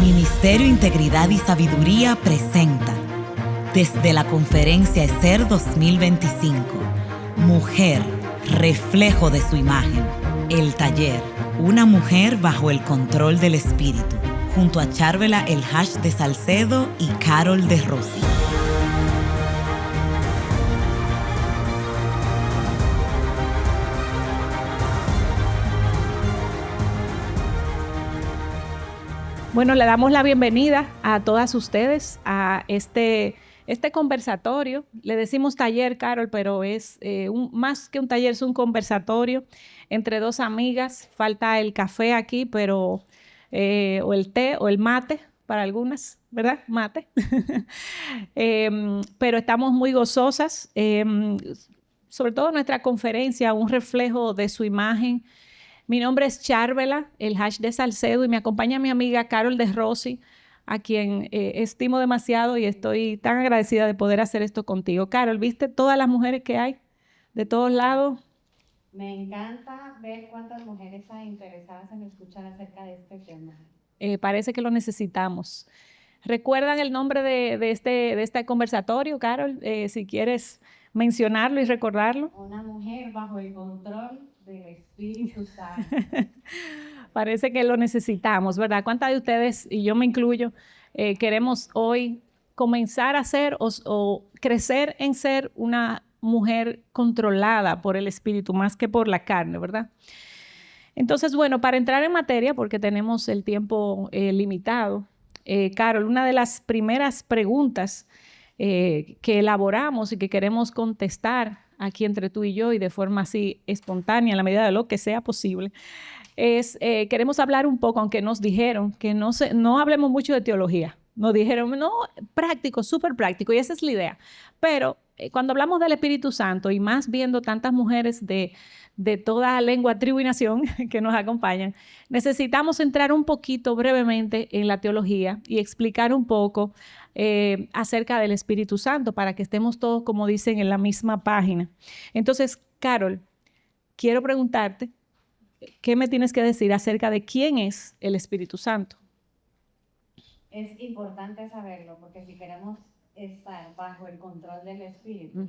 Ministerio Integridad y Sabiduría presenta, desde la Conferencia ESER 2025, Mujer, reflejo de su imagen. El taller, Una mujer bajo el control del Espíritu, junto a Charvela El Hash de Salcedo y Carol de Rossi. Bueno, le damos la bienvenida a todas ustedes a este conversatorio. Le decimos taller, Carol, pero es más que un taller, es un conversatorio entre dos amigas. Falta el café aquí, pero o el té o el mate para algunas, ¿verdad? Mate. Pero estamos muy gozosas. Sobre todo nuestra conferencia, un reflejo de su imagen. Mi nombre es Charvela, el Hash de Salcedo, y me acompaña mi amiga Carol de Rossi, a quien estimo demasiado y estoy tan agradecida de poder hacer esto contigo. Carol, ¿viste todas las mujeres que hay de todos lados? Me encanta ver cuántas mujeres hay interesadas en escuchar acerca de este tema. Parece que lo necesitamos. ¿Recuerdan el nombre de este conversatorio, Carol? Si quieres mencionarlo y recordarlo. Una mujer bajo el control del Espíritu Santo. Parece que lo necesitamos, ¿verdad? ¿Cuántas de ustedes, y yo me incluyo, queremos hoy comenzar a ser o crecer en ser una mujer controlada por el Espíritu más que por la carne, ¿verdad? Entonces, bueno, para entrar en materia, porque tenemos el tiempo limitado, Carol, una de las primeras preguntas que elaboramos y que queremos contestar aquí entre tú y yo y de forma así espontánea, en la medida de lo que sea posible, queremos hablar un poco, aunque nos dijeron que no hablemos mucho de teología. Nos dijeron, no, práctico, súper práctico, y esa es la idea. Pero cuando hablamos del Espíritu Santo, y más viendo tantas mujeres de toda lengua, tribu y nación que nos acompañan, necesitamos entrar un poquito brevemente en la teología y explicar un poco acerca del Espíritu Santo para que estemos todos, como dicen, en la misma página. Entonces, Carol, quiero preguntarte, ¿qué me tienes que decir acerca de quién es el Espíritu Santo? Es importante saberlo porque si queremos estar bajo el control del Espíritu,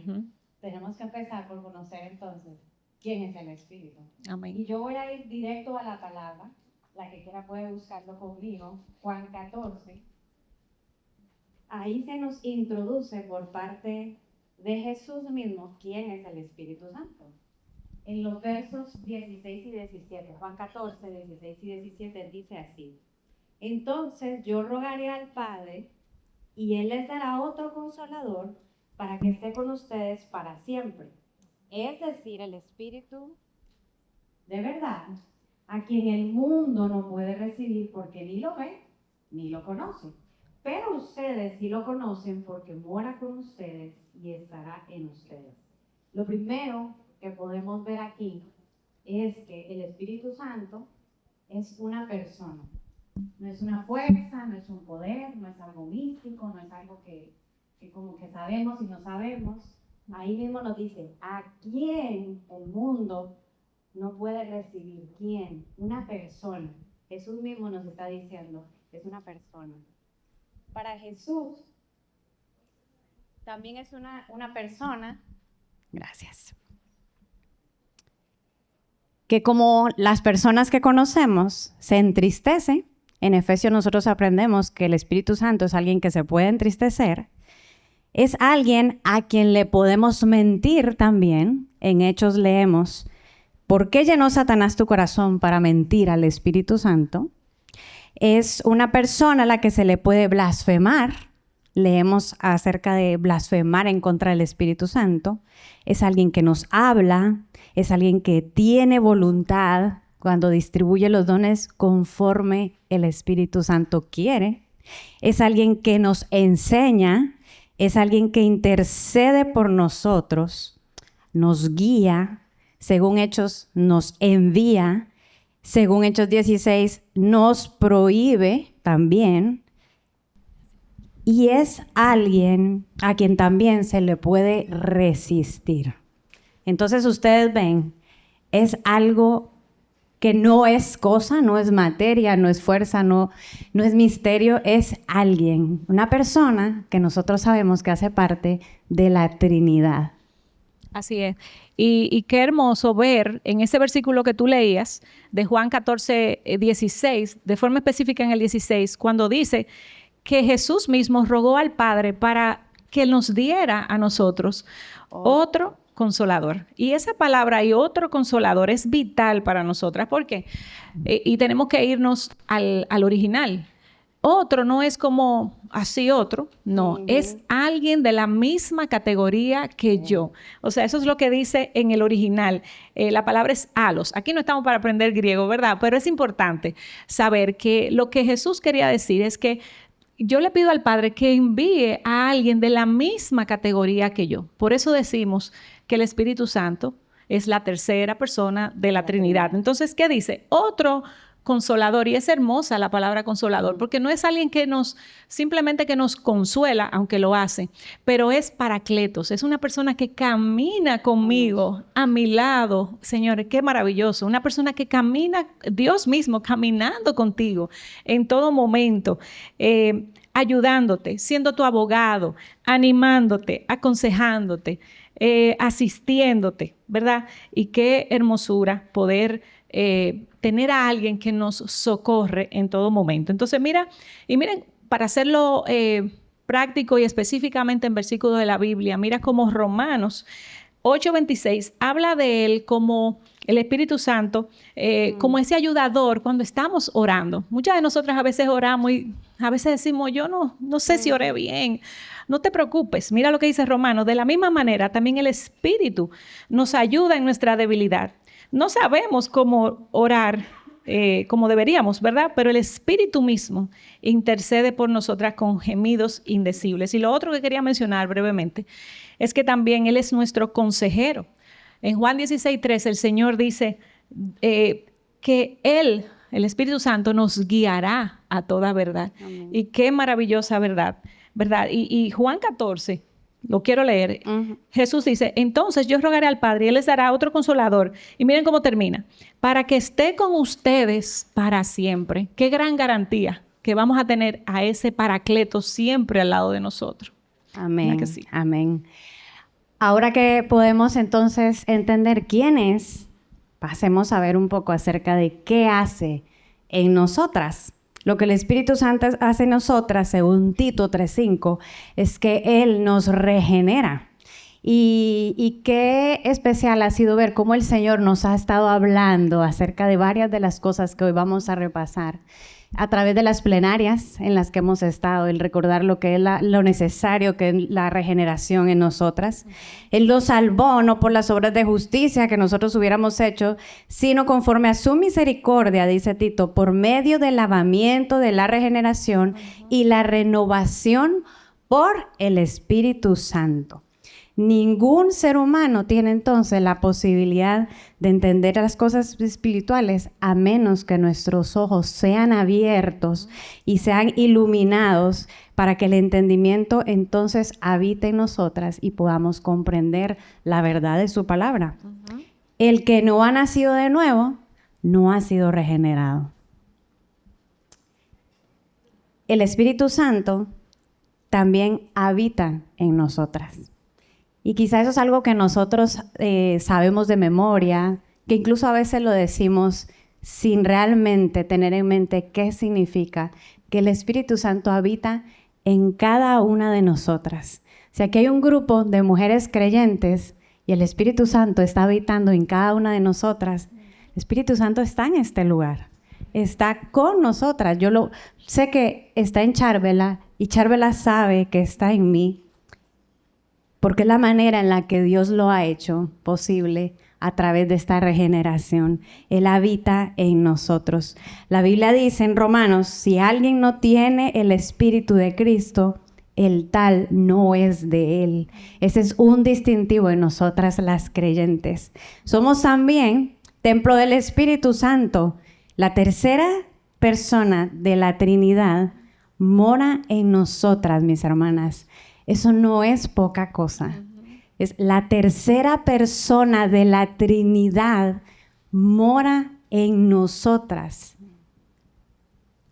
tenemos que empezar por conocer entonces quién es el Espíritu. Amén. Y yo voy a ir directo a la palabra, la que quiera puede buscarlo conmigo, Juan 14. Ahí se nos introduce por parte de Jesús mismo quién es el Espíritu Santo. En los versos 16 y 17, Juan 14, 16 y 17 dice así: entonces yo rogaré al Padre y Él les dará otro consolador para que esté con ustedes para siempre. Es decir, el Espíritu de verdad, a quien el mundo no puede recibir porque ni lo ve ni lo conoce. Pero ustedes sí lo conocen porque mora con ustedes y estará en ustedes. Lo primero que podemos ver aquí es que el Espíritu Santo es una persona. No es una fuerza, no es un poder, no es algo místico, no es algo que como que sabemos y no sabemos. Ahí mismo nos dice, ¿a quién el mundo no puede recibir? ¿Quién? Una persona. Jesús mismo nos está diciendo, es una persona. Para Jesús, también es una persona. Gracias. Que como las personas que conocemos se entristece. En Efesios nosotros aprendemos que el Espíritu Santo es alguien que se puede entristecer. Es alguien a quien le podemos mentir también. En Hechos leemos, ¿por qué llenó Satanás tu corazón para mentir al Espíritu Santo? Es una persona a la que se le puede blasfemar. Leemos acerca de blasfemar en contra del Espíritu Santo. Es alguien que nos habla, es alguien que tiene voluntad cuando distribuye los dones conforme el Espíritu Santo quiere. Es alguien que nos enseña, es alguien que intercede por nosotros, nos guía, según Hechos nos envía, según Hechos 16 nos prohíbe también, y es alguien a quien también se le puede resistir. Entonces ustedes ven, es algo que no es cosa, no es materia, no es fuerza, no es misterio, es alguien, una persona que nosotros sabemos que hace parte de la Trinidad. Así es. Y qué hermoso ver en ese versículo que tú leías de Juan 14, 16, de forma específica en el 16, cuando dice que Jesús mismo rogó al Padre para que nos diera a nosotros otro consolador. Y esa palabra y otro consolador es vital para nosotras. ¿Por qué? Y tenemos que irnos al original. Otro no es como así otro, no, es alguien de la misma categoría que yo. O sea, eso es lo que dice en el original. La palabra es alos. Aquí no estamos para aprender griego, ¿verdad? Pero es importante saber que lo que Jesús quería decir es que yo le pido al Padre que envíe a alguien de la misma categoría que yo. Por eso decimos que el Espíritu Santo es la tercera persona de la Trinidad. Entonces, ¿qué dice? Otro consolador, y es hermosa la palabra consolador, porque no es alguien que simplemente que nos consuela, aunque lo hace, pero es paracletos, es una persona que camina conmigo, a mi lado. Señores, qué maravilloso, una persona que camina, Dios mismo caminando contigo en todo momento, ayudándote, siendo tu abogado, animándote, aconsejándote, asistiéndote, ¿verdad? Y qué hermosura poder tener a alguien que nos socorre en todo momento. Entonces, miren, para hacerlo práctico y específicamente en versículos de la Biblia, mira cómo Romanos 8:26 habla de él como el Espíritu Santo, como ese ayudador cuando estamos orando. Muchas de nosotras a veces oramos y a veces decimos, yo no sé si oré bien. No te preocupes, mira lo que dice Romanos. De la misma manera, también el Espíritu nos ayuda en nuestra debilidad. No sabemos cómo orar como deberíamos, ¿verdad? Pero el Espíritu mismo intercede por nosotras con gemidos indecibles. Y lo otro que quería mencionar brevemente es que también Él es nuestro consejero. En Juan 16:3 el Señor dice que Él, el Espíritu Santo, nos guiará a toda verdad. Amén. Y qué maravillosa verdad, ¿verdad? Y Juan 14... lo quiero leer. Jesús dice, entonces yo rogaré al Padre y Él les dará otro consolador. Y miren cómo termina. Para que esté con ustedes para siempre. Qué gran garantía que vamos a tener a ese paracleto siempre al lado de nosotros. Amén. Que sí. Amén. Ahora que podemos entonces entender quién es, pasemos a ver un poco acerca de qué hace en nosotras. Lo que el Espíritu Santo hace en nosotras, según Tito 3:5, es que Él nos regenera. Y qué especial ha sido ver cómo el Señor nos ha estado hablando acerca de varias de las cosas que hoy vamos a repasar a través de las plenarias en las que hemos estado, el recordar lo que es lo necesario que es la regeneración en nosotras. Él nos salvó no por las obras de justicia que nosotros hubiéramos hecho, sino conforme a su misericordia, dice Tito, por medio del lavamiento de la regeneración y la renovación por el Espíritu Santo. Ningún ser humano tiene entonces la posibilidad de entender las cosas espirituales a menos que nuestros ojos sean abiertos y sean iluminados para que el entendimiento entonces habite en nosotras y podamos comprender la verdad de su palabra. El que no ha nacido de nuevo no ha sido regenerado. El Espíritu Santo también habita en nosotras. Y quizá eso es algo que nosotros sabemos de memoria, que incluso a veces lo decimos sin realmente tener en mente qué significa que el Espíritu Santo habita en cada una de nosotras. O sea, que hay un grupo de mujeres creyentes y el Espíritu Santo está habitando en cada una de nosotras. El Espíritu Santo está en este lugar, está con nosotras. Yo sé que está en Charvela y Charvela sabe que está en mí. Porque es la manera en la que Dios lo ha hecho posible a través de esta regeneración. Él habita en nosotros. La Biblia dice en Romanos, si alguien no tiene el Espíritu de Cristo, el tal no es de Él. Ese es un distintivo en nosotras las creyentes. Somos también templo del Espíritu Santo. La tercera persona de la Trinidad mora en nosotras, mis hermanas. Eso no es poca cosa. Es la tercera persona de la Trinidad mora en nosotras.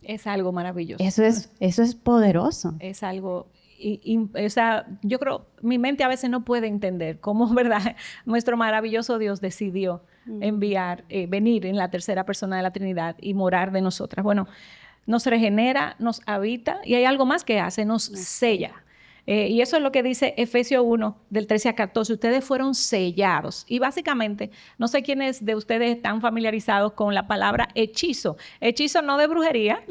Es algo maravilloso. Eso es poderoso. Es algo, o sea, yo creo, mi mente a veces no puede entender cómo, ¿verdad? Nuestro maravilloso Dios decidió enviar, venir en la tercera persona de la Trinidad y morar de nosotras. Bueno, nos regenera, nos habita y hay algo más que hace, nos sella. Y eso es lo que dice Efesios 1, del 13 a 14. Ustedes fueron sellados. Y básicamente, no sé quiénes de ustedes están familiarizados con la palabra hechizo. Hechizo no de brujería,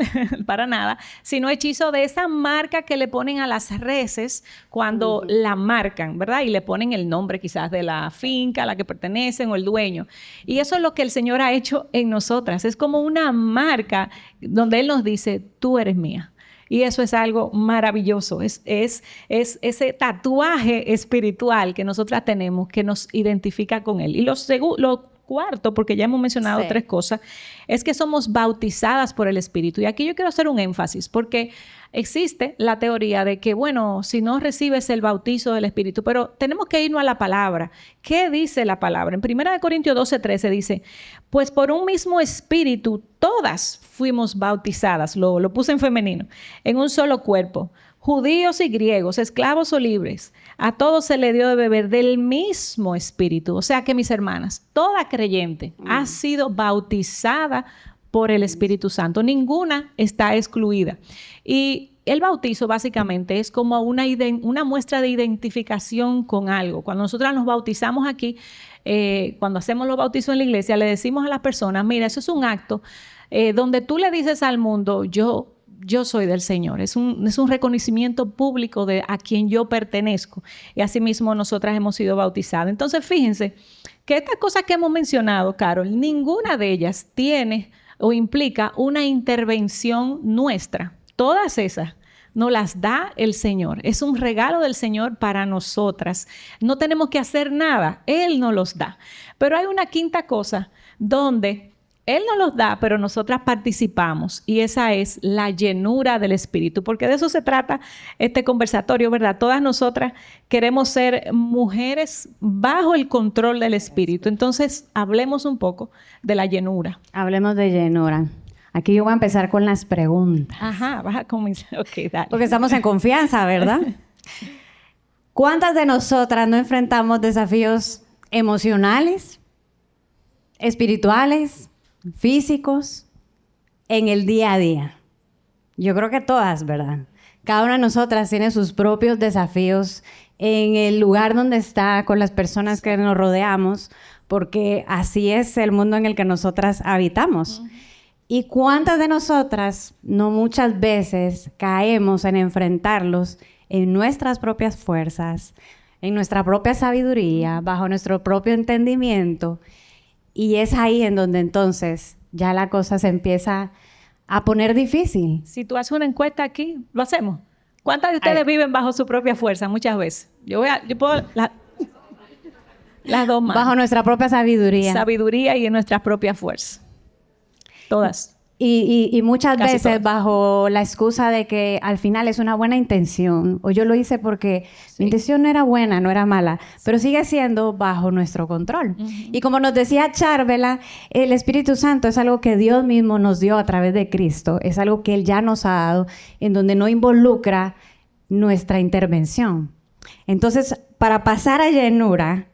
para nada, sino hechizo de esa marca que le ponen a las reses cuando la marcan, ¿verdad? Y le ponen el nombre quizás de la finca a la que pertenecen o el dueño. Y eso es lo que el Señor ha hecho en nosotras. Es como una marca donde Él nos dice, tú eres mía. Y eso es algo maravilloso. Es ese tatuaje espiritual que nosotras tenemos que nos identifica con Él. Y lo cuarto, porque ya hemos mencionado tres cosas, es que somos bautizadas por el Espíritu. Y aquí yo quiero hacer un énfasis, porque existe la teoría de que, bueno, si no recibes el bautizo del Espíritu, pero tenemos que irnos a la palabra. ¿Qué dice la palabra? En 1 Corintios 12:13 dice, pues por un mismo Espíritu todas fuimos bautizadas, lo puse en femenino, en un solo cuerpo. Judíos y griegos, esclavos o libres, a todos se le dio de beber del mismo Espíritu. O sea que, mis hermanas, toda creyente ha sido bautizada por el Espíritu Santo. Ninguna está excluida. Y el bautizo básicamente es como una muestra de identificación con algo. Cuando nosotras nos bautizamos aquí, cuando hacemos los bautizos en la iglesia, le decimos a las personas, mira, eso es un acto donde tú le dices al mundo, yo soy del Señor. Es un reconocimiento público de a quien yo pertenezco. Y asimismo nosotras hemos sido bautizadas. Entonces, fíjense que estas cosas que hemos mencionado, Carol, ninguna de ellas tiene o implica una intervención nuestra. Todas esas nos las da el Señor. Es un regalo del Señor para nosotras. No tenemos que hacer nada. Él nos los da. Pero hay una quinta cosa donde Él nos los da, pero nosotras participamos. Y esa es la llenura del Espíritu. Porque de eso se trata este conversatorio, ¿verdad? Todas nosotras queremos ser mujeres bajo el control del Espíritu. Entonces, hablemos un poco de la llenura. Hablemos de llenura. Aquí yo voy a empezar con las preguntas. Ajá, vas a comenzar. Ok, dale. Porque estamos en confianza, ¿verdad? ¿Cuántas de nosotras no enfrentamos desafíos emocionales, espirituales, físicos en el día a día? Yo creo que todas, ¿verdad? Cada una de nosotras tiene sus propios desafíos en el lugar donde está, con las personas que nos rodeamos, porque así es el mundo en el que nosotras habitamos. ¿Y cuántas de nosotras no muchas veces caemos en enfrentarlos en nuestras propias fuerzas, en nuestra propia sabiduría, bajo nuestro propio entendimiento? Y es ahí en donde entonces ya la cosa se empieza a poner difícil. Si tú haces una encuesta aquí, lo hacemos. ¿Cuántas de ustedes viven bajo su propia fuerza? Muchas veces. Yo puedo... las dos más. Bajo nuestra propia sabiduría. Sabiduría y en nuestras propias fuerzas. Todas. Y muchas Casi veces todas. bajo la excusa de que al final es una buena intención, o yo lo hice porque mi intención no era buena, no era mala, pero sigue siendo bajo nuestro control. Y como nos decía Charvela, el Espíritu Santo es algo que Dios mismo nos dio a través de Cristo, es algo que Él ya nos ha dado, en donde no involucra nuestra intervención. Entonces, para pasar a llenura,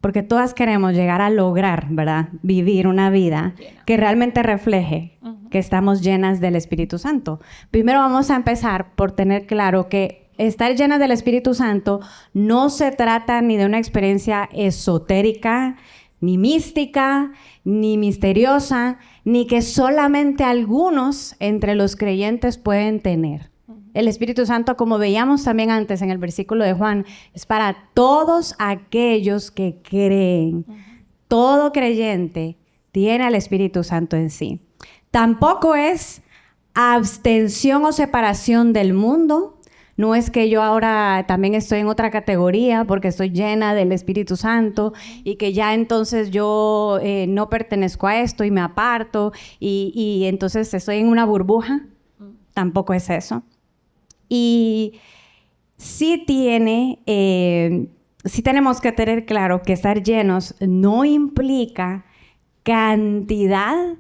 porque todas queremos llegar a lograr, ¿verdad? Vivir una vida que realmente refleje que estamos llenas del Espíritu Santo. Primero vamos a empezar por tener claro que estar llenas del Espíritu Santo no se trata ni de una experiencia esotérica, ni mística, ni misteriosa, ni que solamente algunos entre los creyentes pueden tener. El Espíritu Santo, como veíamos también antes en el versículo de Juan, es para todos aquellos que creen. Todo creyente tiene al Espíritu Santo en sí. Tampoco es abstención o separación del mundo. No es que yo ahora también estoy en otra categoría porque estoy llena del Espíritu Santo y que ya entonces yo no pertenezco a esto y me aparto y entonces estoy en una burbuja. Tampoco es eso. Y sí tenemos que tener claro que estar llenos no implica cantidad,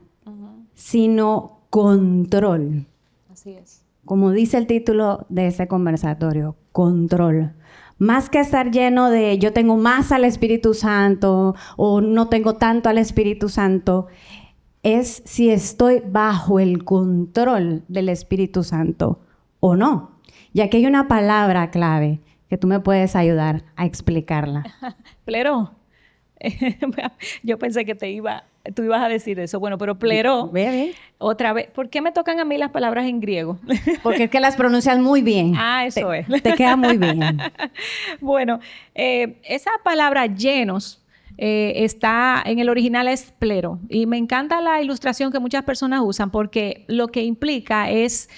sino control. Así es. Como dice el título de este conversatorio, control. Más que estar lleno de yo tengo más al Espíritu Santo o no tengo tanto al Espíritu Santo, es si estoy bajo el control del Espíritu Santo o no. Y aquí hay una palabra clave que tú me puedes ayudar a explicarla. Plero. Yo pensé que tú ibas a decir eso. Bueno, pero plero, Bien. otra vez. ¿Por qué me tocan a mí las palabras en griego? Porque es que las pronuncias muy bien. Eso es. Te queda muy bien. Bueno, esa palabra llenos está en el original es plero. Y me encanta la ilustración que muchas personas usan porque lo que implica es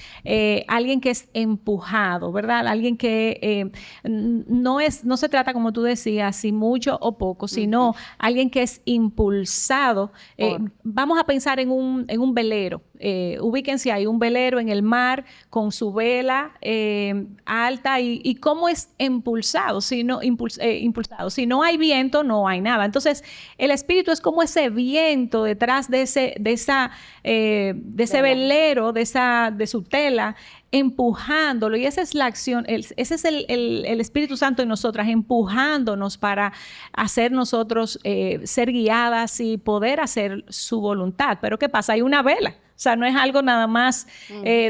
alguien que es empujado, ¿verdad? Alguien que no se trata, como tú decías, si mucho o poco, sino alguien que es impulsado. Vamos a pensar en un velero. Ubíquense ahí, un velero en el mar con su vela alta y cómo es impulsado. Impulsado. Si no hay viento, no hay nada. Entonces, el espíritu es como ese viento detrás de ese velero, de su tela, empujándolo. Y esa es la acción, ese es el Espíritu Santo en nosotras, empujándonos para hacer nosotros ser guiadas y poder hacer su voluntad. Pero ¿qué pasa? Hay una vela. O sea, no es algo nada más,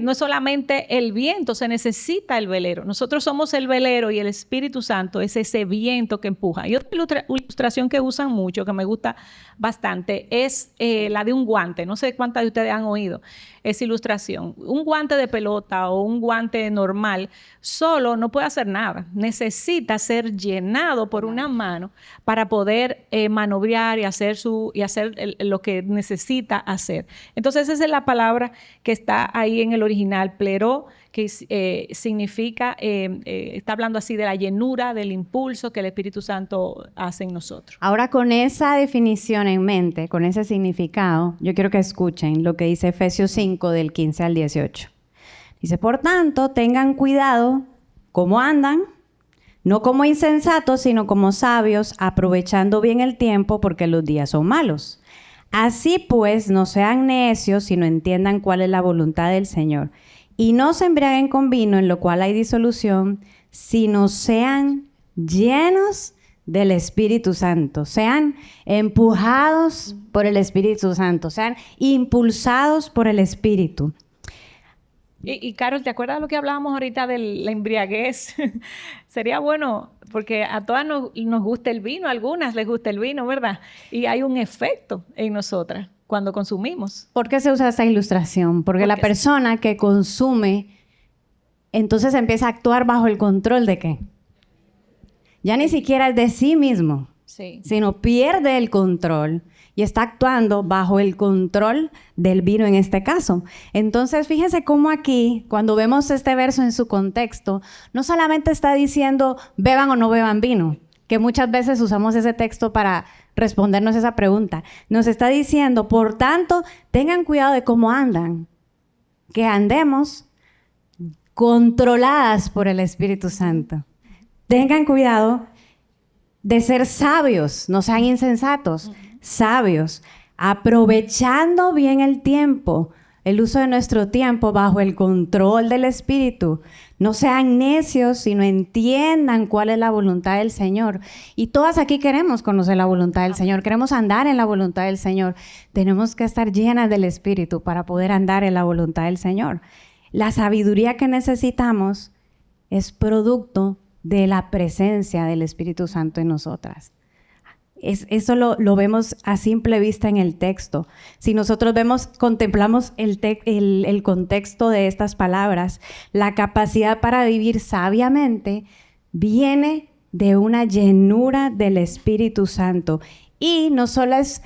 no es solamente el viento, se necesita el velero. Nosotros somos el velero y el Espíritu Santo es ese viento que empuja. Y otra ilustración que usan mucho, que me gusta bastante, es la de un guante. No sé cuántas de ustedes han oído esa ilustración. Un guante de pelota o un guante normal solo no puede hacer nada. Necesita ser llenado por una mano para poder manobrear y hacer lo que necesita hacer. Entonces esa es la palabra que está ahí en el original, plero, que significa, está hablando así de la llenura, del impulso que el Espíritu Santo hace en nosotros. Ahora, con esa definición en mente, con ese significado, yo quiero que escuchen lo que dice Efesios 5, del 15 al 18. Dice, por tanto, tengan cuidado cómo andan, no como insensatos, sino como sabios, aprovechando bien el tiempo, porque los días son malos. Así pues, no sean necios, sino entiendan cuál es la voluntad del Señor. Y no se embriaguen con vino, en lo cual hay disolución, sino sean llenos del Espíritu Santo. Sean empujados por el Espíritu Santo. Sean impulsados por el Espíritu. Y Carol, ¿te acuerdas de lo que hablábamos ahorita de la embriaguez? Sería bueno, porque a todas nos gusta el vino, a algunas les gusta el vino, ¿verdad? Y hay un efecto en nosotras cuando consumimos. ¿Por qué se usa esta ilustración? Porque la persona que consume, entonces empieza a actuar bajo el control ¿de qué? Ya ni siquiera es de sí mismo, sino pierde el control y está actuando bajo el control del vino en este caso. Entonces, fíjense cómo aquí, cuando vemos este verso en su contexto, no solamente está diciendo beban o no beban vino, que muchas veces usamos ese texto para respondernos esa pregunta. Nos está diciendo, por tanto, tengan cuidado de cómo andan, que andemos controladas por el Espíritu Santo. Tengan cuidado de ser sabios, no sean insensatos, sabios, aprovechando bien el tiempo, el uso de nuestro tiempo bajo el control del Espíritu. No sean necios, sino entiendan cuál es la voluntad del Señor. Y todas aquí queremos conocer la voluntad del Señor, queremos andar en la voluntad del Señor. Tenemos que estar llenas del Espíritu para poder andar en la voluntad del Señor. La sabiduría que necesitamos es producto de la presencia del Espíritu Santo en nosotras. Eso lo vemos a simple vista en el texto. Si nosotros contemplamos el contexto de estas palabras, la capacidad para vivir sabiamente viene de una llenura del Espíritu Santo. Y no solo es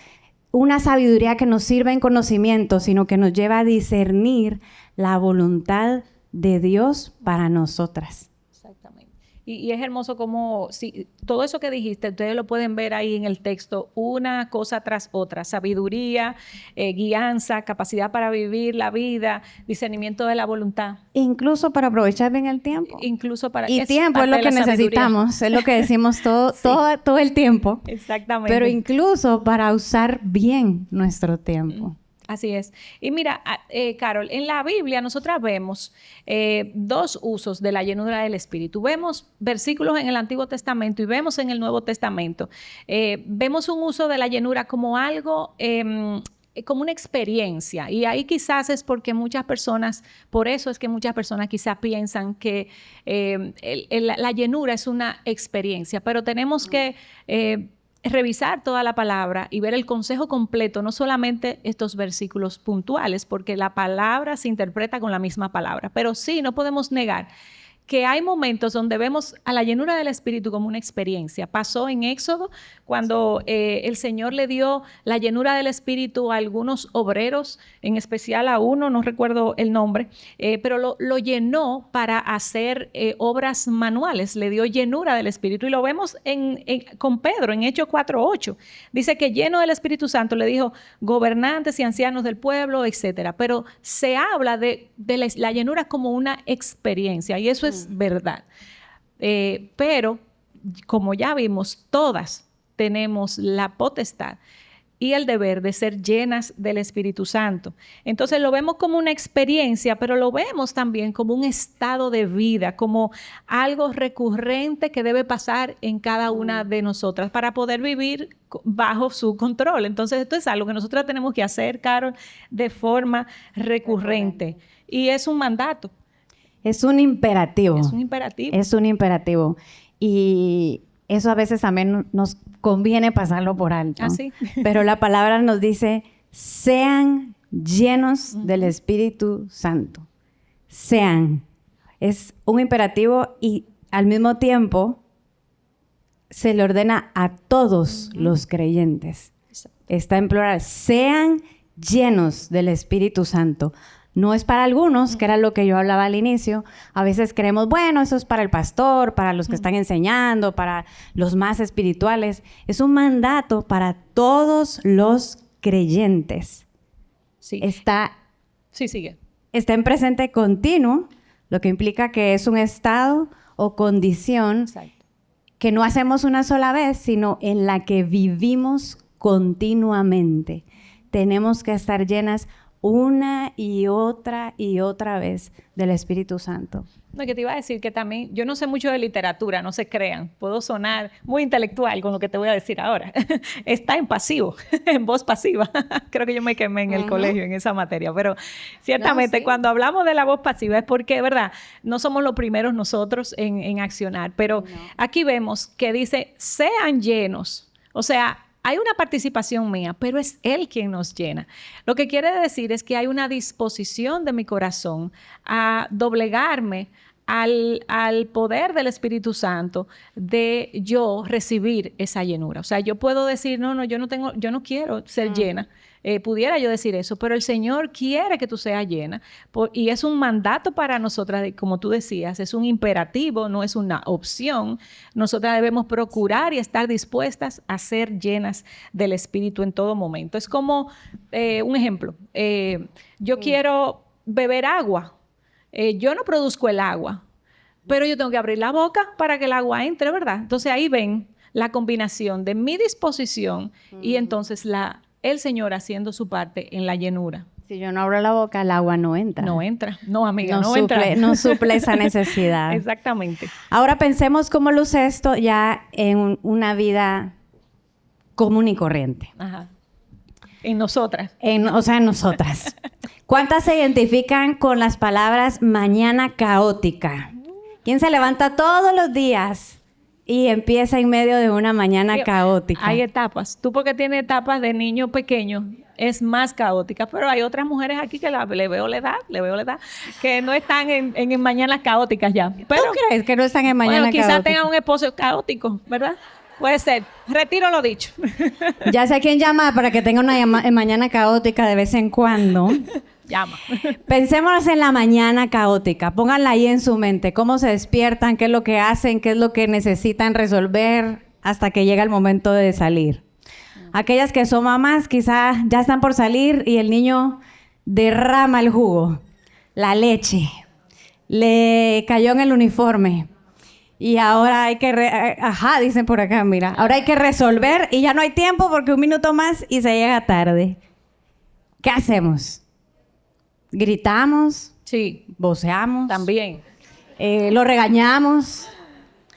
una sabiduría que nos sirve en conocimiento, sino que nos lleva a discernir la voluntad de Dios para nosotras. Exactamente. Y es hermoso como, si todo eso que dijiste, ustedes lo pueden ver ahí en el texto, una cosa tras otra: sabiduría, guianza, capacidad para vivir la vida, discernimiento de la voluntad. Incluso para aprovechar bien el tiempo. Incluso para... Y tiempo es lo que necesitamos, es lo que decimos todo el tiempo. Exactamente. Pero incluso para usar bien nuestro tiempo. Así es. Y mira, Carol, en la Biblia nosotras vemos dos usos de la llenura del Espíritu. Vemos versículos en el Antiguo Testamento y vemos en el Nuevo Testamento. Vemos un uso de la llenura como algo... como una experiencia, y ahí quizás es porque muchas personas, por eso es que muchas personas quizás piensan que la llenura es una experiencia, pero tenemos que revisar toda la palabra y ver el consejo completo, no solamente estos versículos puntuales, porque la palabra se interpreta con la misma palabra, pero sí, no podemos negar que hay momentos donde vemos a la llenura del Espíritu como una experiencia. Pasó en Éxodo, cuando el Señor le dio la llenura del Espíritu a algunos obreros, en especial a uno, no recuerdo el nombre, pero lo llenó para hacer obras manuales, le dio llenura del Espíritu. Y lo vemos con Pedro, en Hechos 4:8. Dice que lleno del Espíritu Santo le dijo gobernantes y ancianos del pueblo, etcétera. Pero se habla de la llenura como una experiencia, y eso es verdad. Pero, como ya vimos, todas tenemos la potestad y el deber de ser llenas del Espíritu Santo. Entonces lo vemos como una experiencia, pero lo vemos también como un estado de vida, como algo recurrente que debe pasar en cada una de nosotras para poder vivir bajo su control. Entonces esto es algo que nosotras tenemos que hacer, Carol, de forma recurrente. Y es un mandato. Es un imperativo. Es un imperativo. Es un imperativo. Y eso a veces también nos conviene pasarlo por alto. ¿Ah, sí? Pero la palabra nos dice, sean llenos del Espíritu Santo. Sean. Es un imperativo y al mismo tiempo se le ordena a todos los creyentes. Está en plural. Sean llenos del Espíritu Santo. No es para algunos, que era lo que yo hablaba al inicio. A veces creemos, bueno, eso es para el pastor, para los que están enseñando, para los más espirituales. Es un mandato para todos los creyentes. Sí. Sigue. Está en presente continuo, lo que implica que es un estado o condición Exacto. que no hacemos una sola vez, sino en la que vivimos continuamente. Tenemos que estar llenas una y otra vez del Espíritu Santo. No, que te iba a decir que también, yo no sé mucho de literatura, no se crean, puedo sonar muy intelectual con lo que te voy a decir ahora. Está en pasivo, en voz pasiva. Creo que yo me quemé en el colegio en esa materia, pero ciertamente cuando hablamos de la voz pasiva es porque, ¿verdad? No somos los primeros nosotros en accionar, pero aquí vemos que dice, sean llenos, o sea, hay una participación mía, pero es Él quien nos llena. Lo que quiere decir es que hay una disposición de mi corazón a doblegarme al poder del Espíritu Santo de yo recibir esa llenura. O sea, yo puedo decir, no, yo no quiero ser llena. Pudiera yo decir eso, pero el Señor quiere que tú seas llena. Y es un mandato para nosotras, como tú decías, es un imperativo, no es una opción. Nosotras debemos procurar y estar dispuestas a ser llenas del Espíritu en todo momento. Es como un ejemplo. Yo quiero beber agua. Yo no produzco el agua, pero yo tengo que abrir la boca para que el agua entre, ¿verdad? Entonces ahí ven la combinación de mi disposición y entonces el Señor haciendo su parte en la llenura. Si yo no abro la boca, el agua no entra. No entra. No, amiga, no entra. No suple esa necesidad. Exactamente. Ahora pensemos cómo luce esto ya en una vida común y corriente. Ajá. En nosotras. En nosotras. ¿Cuántas se identifican con las palabras mañana caótica? ¿Quién se levanta todos los días y empieza en medio de una mañana caótica? Hay etapas. Tú porque tienes etapas de niño pequeño, es más caótica, pero hay otras mujeres aquí que le veo la edad, que no están en mañanas caóticas ya. Pero, ¿tú crees que no están en mañana caótica? Quizás tengan un esposo caótico, ¿verdad? Puede ser. Retiro lo dicho. Ya sé a quién llamar para que tenga una mañana caótica de vez en cuando. Llama. Pensemos en la mañana caótica. Pónganla ahí en su mente. Cómo se despiertan, qué es lo que hacen, qué es lo que necesitan resolver hasta que llega el momento de salir. Aquellas que son mamás quizás ya están por salir y el niño derrama el jugo, la leche, le cayó en el uniforme. Y ahora hay que, dicen por acá, mira, ahora hay que resolver y ya no hay tiempo porque 1 minuto más y se llega tarde. ¿Qué hacemos? ¿Gritamos? Sí. ¿Voceamos? También. ¿Lo regañamos?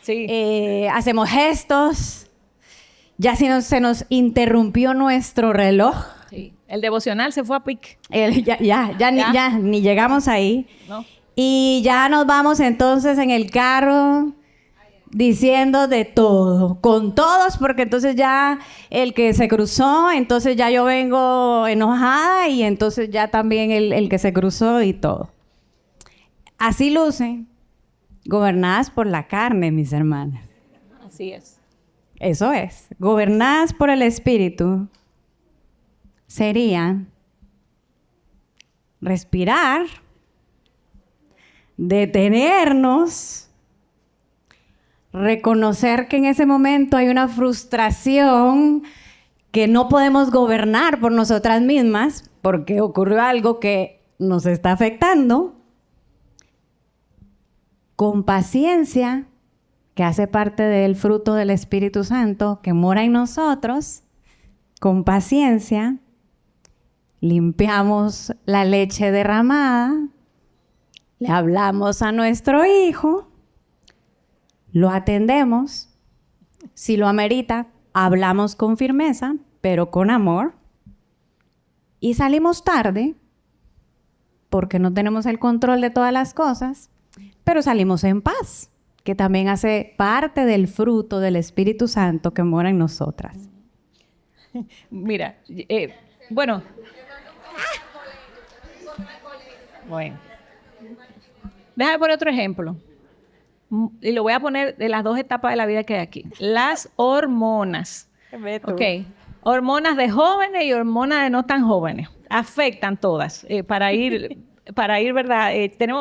Sí. ¿Hacemos gestos? Ya se nos interrumpió nuestro reloj. Sí. El devocional se fue a pique. Ya ni llegamos ahí. No. Y ya nos vamos entonces en el carro diciendo de todo, con todos, porque entonces ya el que se cruzó, entonces ya yo vengo enojada y entonces ya también el que se cruzó y todo. Así luce, gobernadas por la carne, mis hermanas. Así es. Eso es, gobernadas por el Espíritu sería respirar, detenernos, reconocer que en ese momento hay una frustración que no podemos gobernar por nosotras mismas porque ocurrió algo que nos está afectando. Con paciencia, que hace parte del fruto del Espíritu Santo que mora en nosotros, con paciencia, limpiamos la leche derramada, le hablamos a nuestro hijo, lo atendemos, si lo amerita, hablamos con firmeza, pero con amor, y salimos tarde, porque no tenemos el control de todas las cosas, pero salimos en paz, que también hace parte del fruto del Espíritu Santo que mora en nosotras. Mira, bueno. Déjame poner otro ejemplo. Y lo voy a poner de las 2 etapas de la vida que hay aquí. Las hormonas. Ok. Hormonas de jóvenes y hormonas de no tan jóvenes. Afectan todas. Para ir, ¿verdad?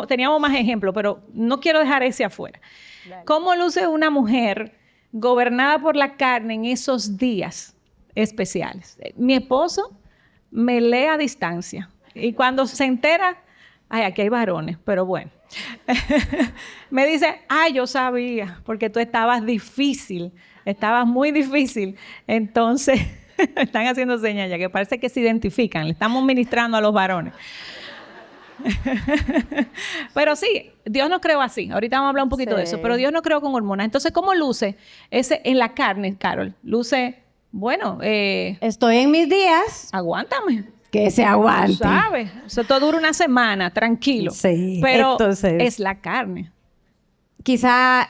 Teníamos más ejemplos, pero no quiero dejar ese afuera. Dale. ¿Cómo luce una mujer gobernada por la carne en esos días especiales? Mi esposo me lee a distancia. Y cuando se entera, aquí hay varones, pero bueno. Me dice, yo sabía, porque tú estabas difícil, estabas muy difícil. Entonces, están haciendo señas ya, que parece que se identifican, le estamos ministrando a los varones. Pero sí, Dios nos creó así. Ahorita vamos a hablar un poquito de eso, pero Dios nos creó con hormonas. Entonces, ¿cómo luce ese en la carne, Carol? Luce, bueno, estoy en mis días. Aguántame. Que se aguante. ¿Sabes? Eso todo dura una semana, tranquilo. Sí, pero entonces, es la carne. Quizá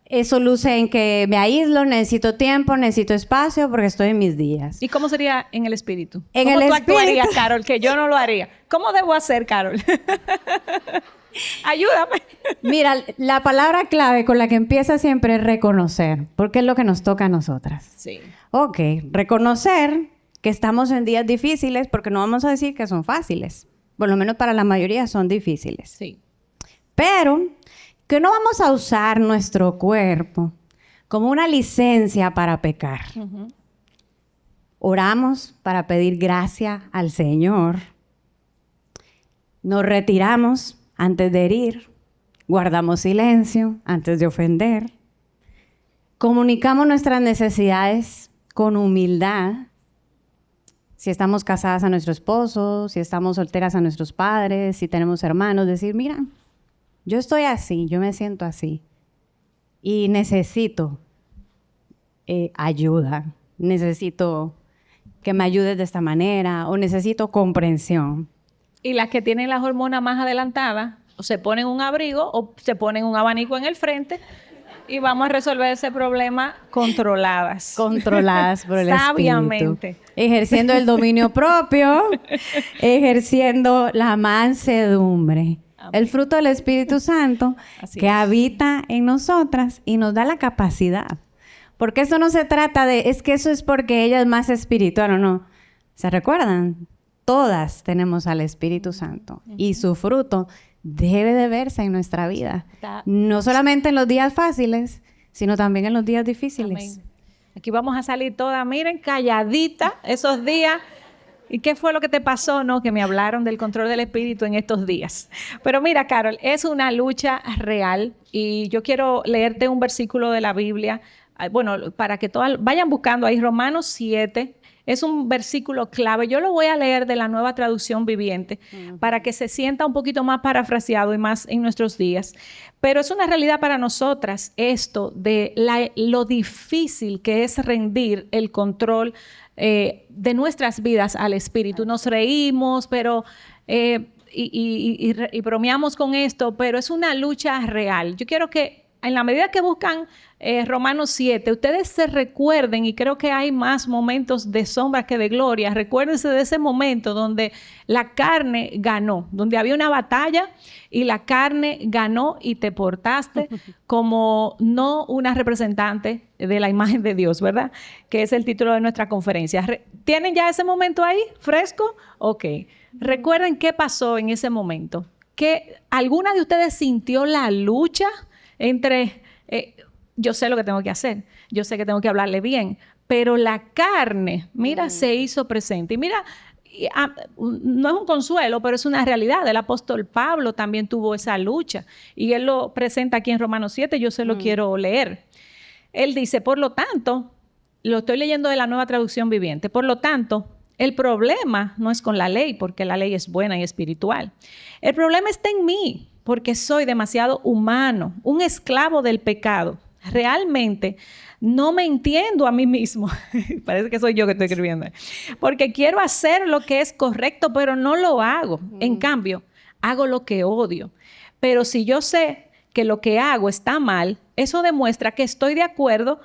eso luce en que me aíslo, necesito tiempo, necesito espacio porque estoy en mis días. ¿Y cómo sería en el espíritu? En ¿Cómo el tú espíritu actuarías, Carol? Que yo no lo haría. ¿Cómo debo hacer, Carol? Ayúdame. Mira, la palabra clave con la que empieza siempre es reconocer, porque es lo que nos toca a nosotras. Sí. Ok, reconocer que estamos en días difíciles, porque no vamos a decir que son fáciles. Por lo menos para la mayoría son difíciles. Sí. Pero que no vamos a usar nuestro cuerpo como una licencia para pecar. Uh-huh. Oramos para pedir gracia al Señor. Nos retiramos antes de herir. Guardamos silencio antes de ofender. Comunicamos nuestras necesidades con humildad. Si estamos casadas a nuestro esposo, si estamos solteras a nuestros padres, si tenemos hermanos, decir, mira, yo estoy así, yo me siento así y necesito ayuda, necesito que me ayudes de esta manera o necesito comprensión. Y las que tienen las hormonas más adelantadas, o se ponen un abrigo o se ponen un abanico en el frente y vamos a resolver ese problema controladas. Controladas por el sabiamente. Espíritu. Ejerciendo el dominio propio, ejerciendo la mansedumbre. Amén. El fruto del Espíritu Santo que habita en nosotras y nos da la capacidad. Porque eso no se trata de, es que eso es porque ella es más espiritual o no. ¿Se recuerdan? todas tenemos al Espíritu Santo y su fruto debe de verse en nuestra vida. No solamente en los días fáciles, sino también en los días difíciles. Amén. Aquí vamos a salir todas, miren, calladita esos días. ¿Y qué fue lo que te pasó? No, que me hablaron del control del espíritu en estos días. Pero mira, Carol, es una lucha real y yo quiero leerte un versículo de la Biblia. Bueno, para que todas vayan buscando ahí, Romanos 7. Es un versículo clave. Yo lo voy a leer de la Nueva Traducción Viviente para que se sienta un poquito más parafraseado y más en nuestros días. Pero es una realidad para nosotras esto de lo difícil que es rendir el control de nuestras vidas al Espíritu. Nos reímos, pero y bromeamos con esto, pero es una lucha real. Yo quiero que en la medida que buscan Romanos 7, ustedes se recuerden, y creo que hay más momentos de sombra que de gloria, recuérdense de ese momento donde la carne ganó, donde había una batalla y la carne ganó y te portaste como no una representante de la imagen de Dios, ¿verdad? Que es el título de nuestra conferencia. ¿Tienen ya ese momento ahí fresco? Ok. Recuerden qué pasó en ese momento. ¿Que alguna de ustedes sintió la lucha entre... yo sé lo que tengo que hacer, yo sé que tengo que hablarle bien, pero la carne, mira, se hizo presente. Y mira, no es un consuelo, pero es una realidad. El apóstol Pablo también tuvo esa lucha y él lo presenta aquí en Romanos 7, yo se lo quiero leer. Él dice, por lo tanto, lo estoy leyendo de la Nueva Traducción Viviente, por lo tanto, el problema no es con la ley, porque la ley es buena y espiritual. El problema está en mí, porque soy demasiado humano, un esclavo del pecado. Realmente no me entiendo a mí mismo. Parece que soy yo que estoy escribiendo. Porque quiero hacer lo que es correcto, pero no lo hago. En cambio, hago lo que odio. Pero si yo sé que lo que hago está mal, eso demuestra que estoy de acuerdo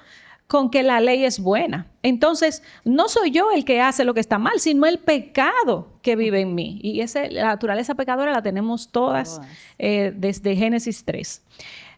con que la ley es buena. Entonces, no soy yo el que hace lo que está mal, sino el pecado que vive en mí. Y la naturaleza pecadora la tenemos todas desde Génesis 3.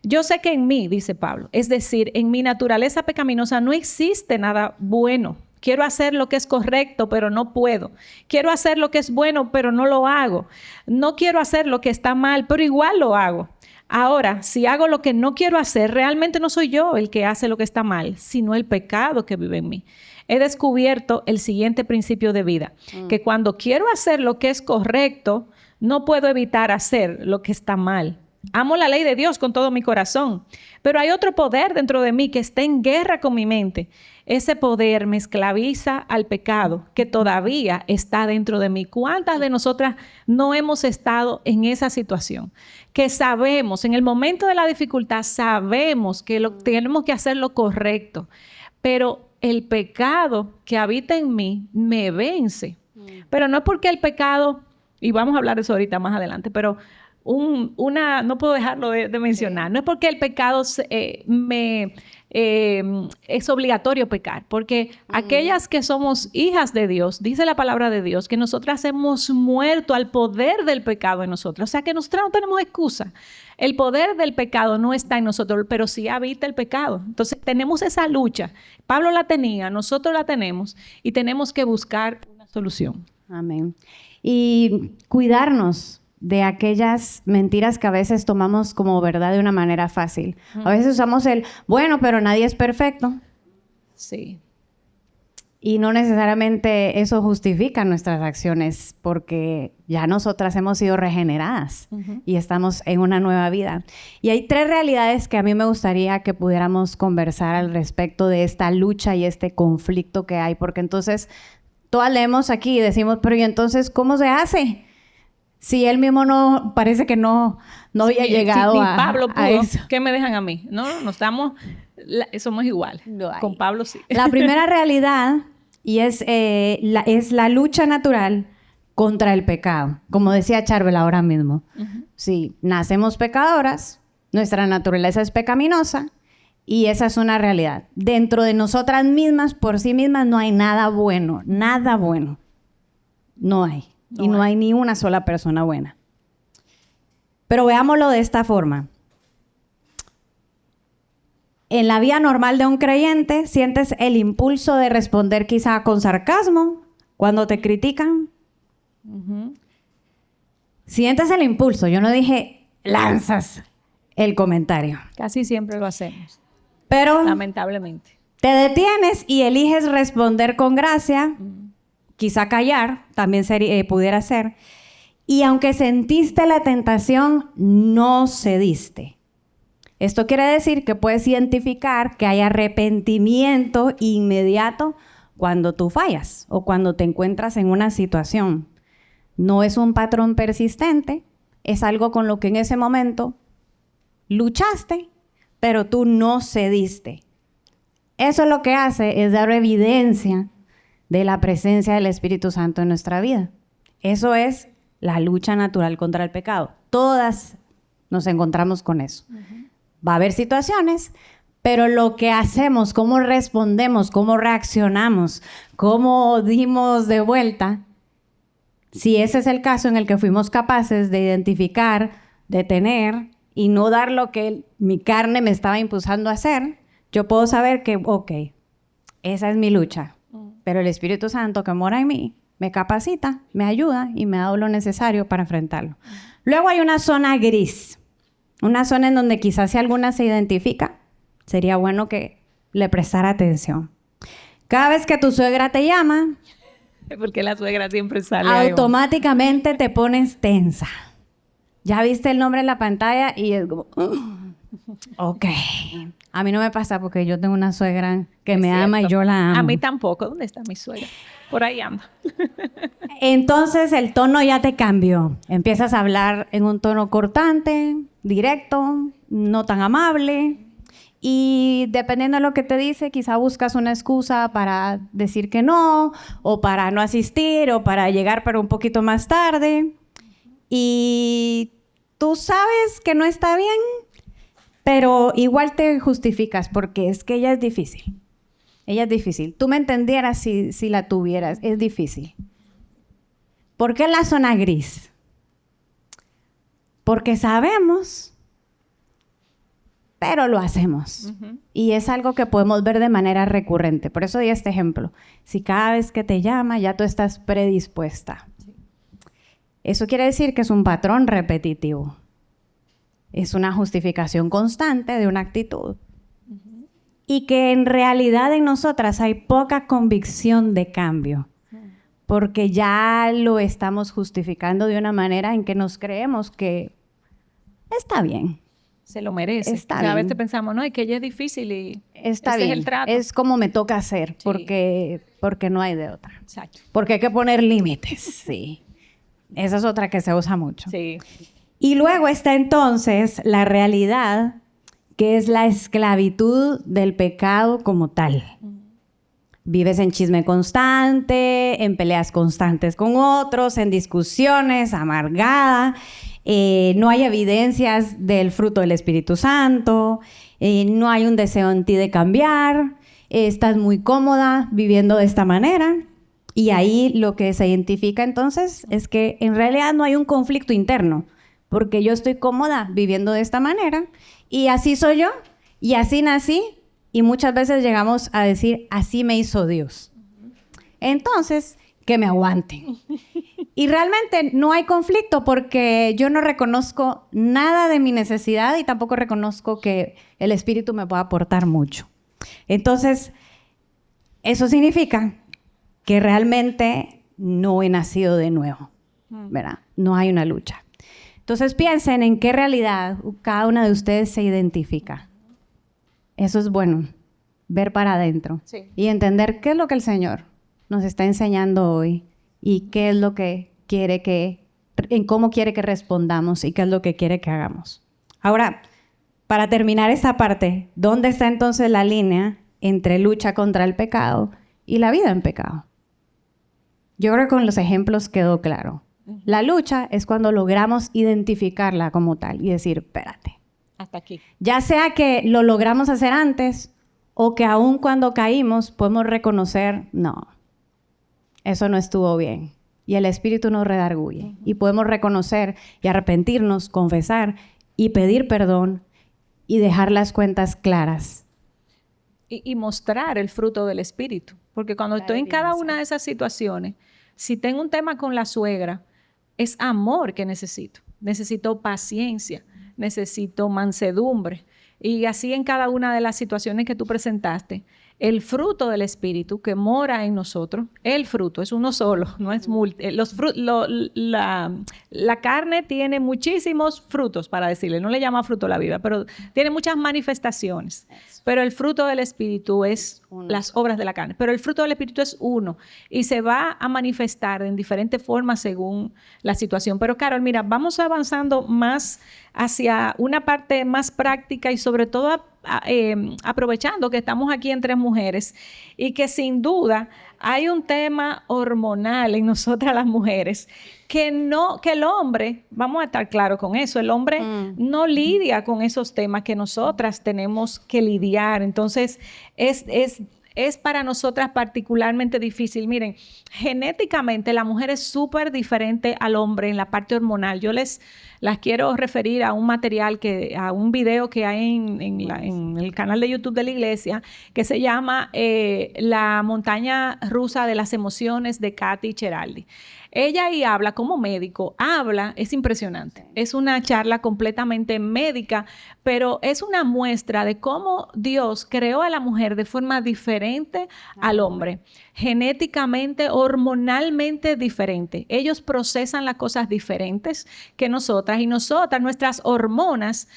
Yo sé que en mí, dice Pablo, es decir, en mi naturaleza pecaminosa no existe nada bueno. Quiero hacer lo que es correcto, pero no puedo. Quiero hacer lo que es bueno, pero no lo hago. No quiero hacer lo que está mal, pero igual lo hago. Ahora, si hago lo que no quiero hacer, realmente no soy yo el que hace lo que está mal, sino el pecado que vive en mí. He descubierto el siguiente principio de vida, que cuando quiero hacer lo que es correcto, no puedo evitar hacer lo que está mal. Amo la ley de Dios con todo mi corazón, pero hay otro poder dentro de mí que está en guerra con mi mente. Ese poder me esclaviza al pecado que todavía está dentro de mí. ¿Cuántas de nosotras no hemos estado en esa situación? Que sabemos, en el momento de la dificultad, sabemos que tenemos que hacer lo correcto, pero el pecado que habita en mí me vence. Pero no es porque el pecado, y vamos a hablar de eso ahorita más adelante, pero no puedo dejarlo de mencionar. No es porque el pecado es obligatorio pecar, porque aquellas que somos hijas de Dios, dice la palabra de Dios, que nosotras hemos muerto al poder del pecado en nosotros. O sea, que nosotras no tenemos excusa. El poder del pecado no está en nosotros, pero sí habita el pecado. Entonces, tenemos esa lucha. Pablo la tenía, nosotros la tenemos y tenemos que buscar una solución. Amén. Y cuidarnos de aquellas mentiras que a veces tomamos como verdad de una manera fácil. A veces usamos bueno, pero nadie es perfecto. Sí. Y no necesariamente eso justifica nuestras acciones, porque ya nosotras hemos sido regeneradas y estamos en una nueva vida. Y hay 3 realidades que a mí me gustaría que pudiéramos conversar al respecto de esta lucha y este conflicto que hay, porque entonces todas leemos aquí y decimos, pero ¿y entonces cómo se hace? Si él mismo no, parece que no había llegado a Pablo pudo, a eso. ¿Qué me dejan a mí? No somos iguales. Con Pablo sí. La primera realidad y es la lucha natural contra el pecado. Como decía Charbel ahora mismo. Sí, nacemos pecadoras, nuestra naturaleza es pecaminosa y esa es una realidad. Dentro de nosotras mismas, por sí mismas, no hay nada bueno. Nada bueno. No hay. Y no hay ni una sola persona buena. Pero veámoslo de esta forma. En la vida normal de un creyente, sientes el impulso de responder quizá con sarcasmo cuando te critican. Sientes el impulso. Yo no dije lanzas el comentario. Casi siempre lo hacemos, Pero lamentablemente. te detienes y eliges responder con gracia, quizá callar, también pudiera ser. Y aunque sentiste la tentación, no cediste. Esto quiere decir que puedes identificar que hay arrepentimiento inmediato cuando tú fallas o cuando te encuentras en una situación. No es un patrón persistente, es algo con lo que en ese momento luchaste, pero tú no cediste. Eso lo que hace es dar evidencia de la presencia del Espíritu Santo en nuestra vida. Eso es la lucha natural contra el pecado. Todas nos encontramos con eso. Va a haber situaciones, pero lo que hacemos, cómo respondemos, cómo reaccionamos, cómo dimos de vuelta, si ese es el caso en el que fuimos capaces de identificar, detener y no dar lo que mi carne me estaba impulsando a hacer, yo puedo saber que, ok, esa es mi lucha, pero el Espíritu Santo que mora en mí me capacita, me ayuda y me da lo necesario para enfrentarlo. Luego hay una zona gris, una zona en donde quizás si alguna se identifica, sería bueno que le prestara atención. Cada vez que tu suegra te llama, Porque la suegra siempre sale ahí. automáticamente te pones tensa. Ya viste el nombre en la pantalla y es como, ok. A mí no me pasa porque yo tengo una suegra que me ama y yo la amo. A mí tampoco. ¿Dónde está mi suegra? Por ahí anda. Entonces el tono ya te cambió. Empiezas a hablar en un tono cortante, directo, no tan amable. Y dependiendo de lo que te dice, quizá buscas una excusa para decir que no, o para no asistir, o para llegar pero un poquito más tarde. Y tú sabes que no está bien, pero igual te justificas porque es que ella es difícil. Ella es difícil. Tú me entendieras si la tuvieras. Es difícil. ¿Por qué la zona gris? Porque sabemos, pero lo hacemos. Y es algo que podemos ver de manera recurrente. Por eso di este ejemplo. Si cada vez que te llama ya tú estás predispuesta. Eso quiere decir que es un patrón repetitivo. Es una justificación constante de una actitud. Y que en realidad en nosotras hay poca convicción de cambio. Porque ya lo estamos justificando de una manera en que nos creemos que está bien. Se lo merece. Está A bien. veces pensamos, no, es que ella es difícil y Está ese bien. es el trato. Es como me toca hacer, Sí. porque no hay de otra. Exacto. Porque hay que poner límites, sí. Esa es otra que se usa mucho. Sí. Y luego está entonces la realidad, que es la esclavitud del pecado como tal. Vives en chisme constante, en peleas constantes con otros, en discusiones, amargada. No hay evidencias del fruto del Espíritu Santo. No hay un deseo en ti de cambiar. Estás muy cómoda viviendo de esta manera. Y ahí lo que se identifica entonces es que en realidad no hay un conflicto interno. Porque yo estoy cómoda viviendo de esta manera. Y así soy yo. Y así nací. Y muchas veces llegamos a decir, así me hizo Dios. Entonces, que me aguanten. Y realmente no hay conflicto porque yo no reconozco nada de mi necesidad y tampoco reconozco que el Espíritu me pueda aportar mucho. Entonces, eso significa que realmente no he nacido de nuevo, ¿verdad? No hay una lucha. Entonces, piensen en qué realidad cada una de ustedes se identifica. Eso es bueno, ver para adentro y entender qué es lo que el Señor nos está enseñando hoy y qué es lo que quiere en cómo quiere que respondamos y qué es lo que quiere que hagamos. Ahora, para terminar esta parte, ¿dónde está entonces la línea entre lucha contra el pecado y la vida en pecado? Yo creo que con los ejemplos quedó claro. La lucha es cuando logramos identificarla como tal y decir, espérate. Hasta aquí. Ya sea que lo logramos hacer antes o que aún cuando caímos podemos reconocer, no, eso no estuvo bien. Y el Espíritu nos redarguye. Y podemos reconocer y arrepentirnos, confesar y pedir perdón y dejar las cuentas claras. Y mostrar el fruto del Espíritu. Porque cuando estoy en cada una de esas situaciones, Si tengo un tema con la suegra, es amor que necesito. Necesito paciencia, necesito mansedumbre. Y así en cada una de las situaciones que tú presentaste, el fruto del Espíritu que mora en nosotros, el fruto es uno solo, no es la carne tiene muchísimos frutos, para decirle, no le llama fruto la Biblia, pero tiene muchas manifestaciones. Pero el fruto del Espíritu es las obras de la carne. Pero el fruto del Espíritu es uno y se va a manifestar en diferentes formas según la situación. Pero Carol, mira, vamos avanzando más hacia una parte más práctica y sobre todo aprovechando que estamos aquí entre mujeres y que sin duda hay un tema hormonal en nosotras las mujeres que el hombre, vamos a estar claros con eso, el hombre no lidia con esos temas que nosotras tenemos que lidiar. Entonces, es para nosotras particularmente difícil. Miren, genéticamente la mujer es súper diferente al hombre en la parte hormonal. Yo las quiero referir a un material, a un video que hay en el canal de YouTube de la iglesia que se llama La montaña rusa de las emociones de Katy Cheraldi. Ella ahí habla como médico, es impresionante. Es una charla completamente médica, pero es una muestra de cómo Dios creó a la mujer de forma diferente al hombre. Genéticamente, hormonalmente diferente. Ellos procesan las cosas diferentes que nosotras y nuestras hormonas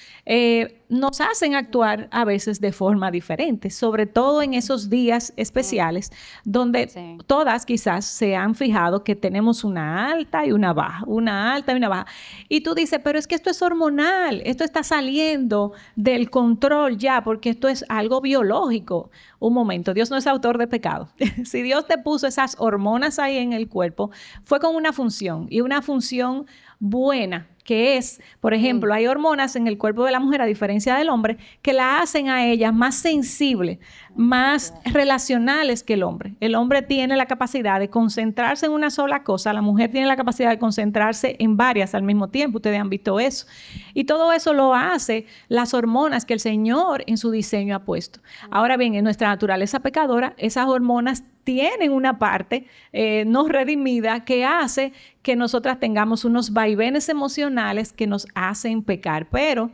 nos hacen actuar a veces de forma diferente, sobre todo en esos días especiales donde todas quizás se han fijado que tenemos una alta y una baja, una alta y una baja. Y tú dices, pero es que esto es hormonal, esto está saliendo del control ya, porque esto es algo biológico. Un momento, Dios no es autor de pecado. Si Dios te puso esas hormonas ahí en el cuerpo, fue con una función y una función buena, que es, por ejemplo, hay hormonas en el cuerpo de la mujer, a diferencia del hombre, que la hacen a ella más sensible, más relacionales que el hombre. El hombre tiene la capacidad de concentrarse en una sola cosa, la mujer tiene la capacidad de concentrarse en varias al mismo tiempo. Ustedes han visto eso. Y todo eso lo hace las hormonas que el Señor en su diseño ha puesto. Ahora bien, en nuestra naturaleza pecadora, esas hormonas tienen una parte no redimida que hace que nosotras tengamos unos vaivenes emocionales que nos hacen pecar, pero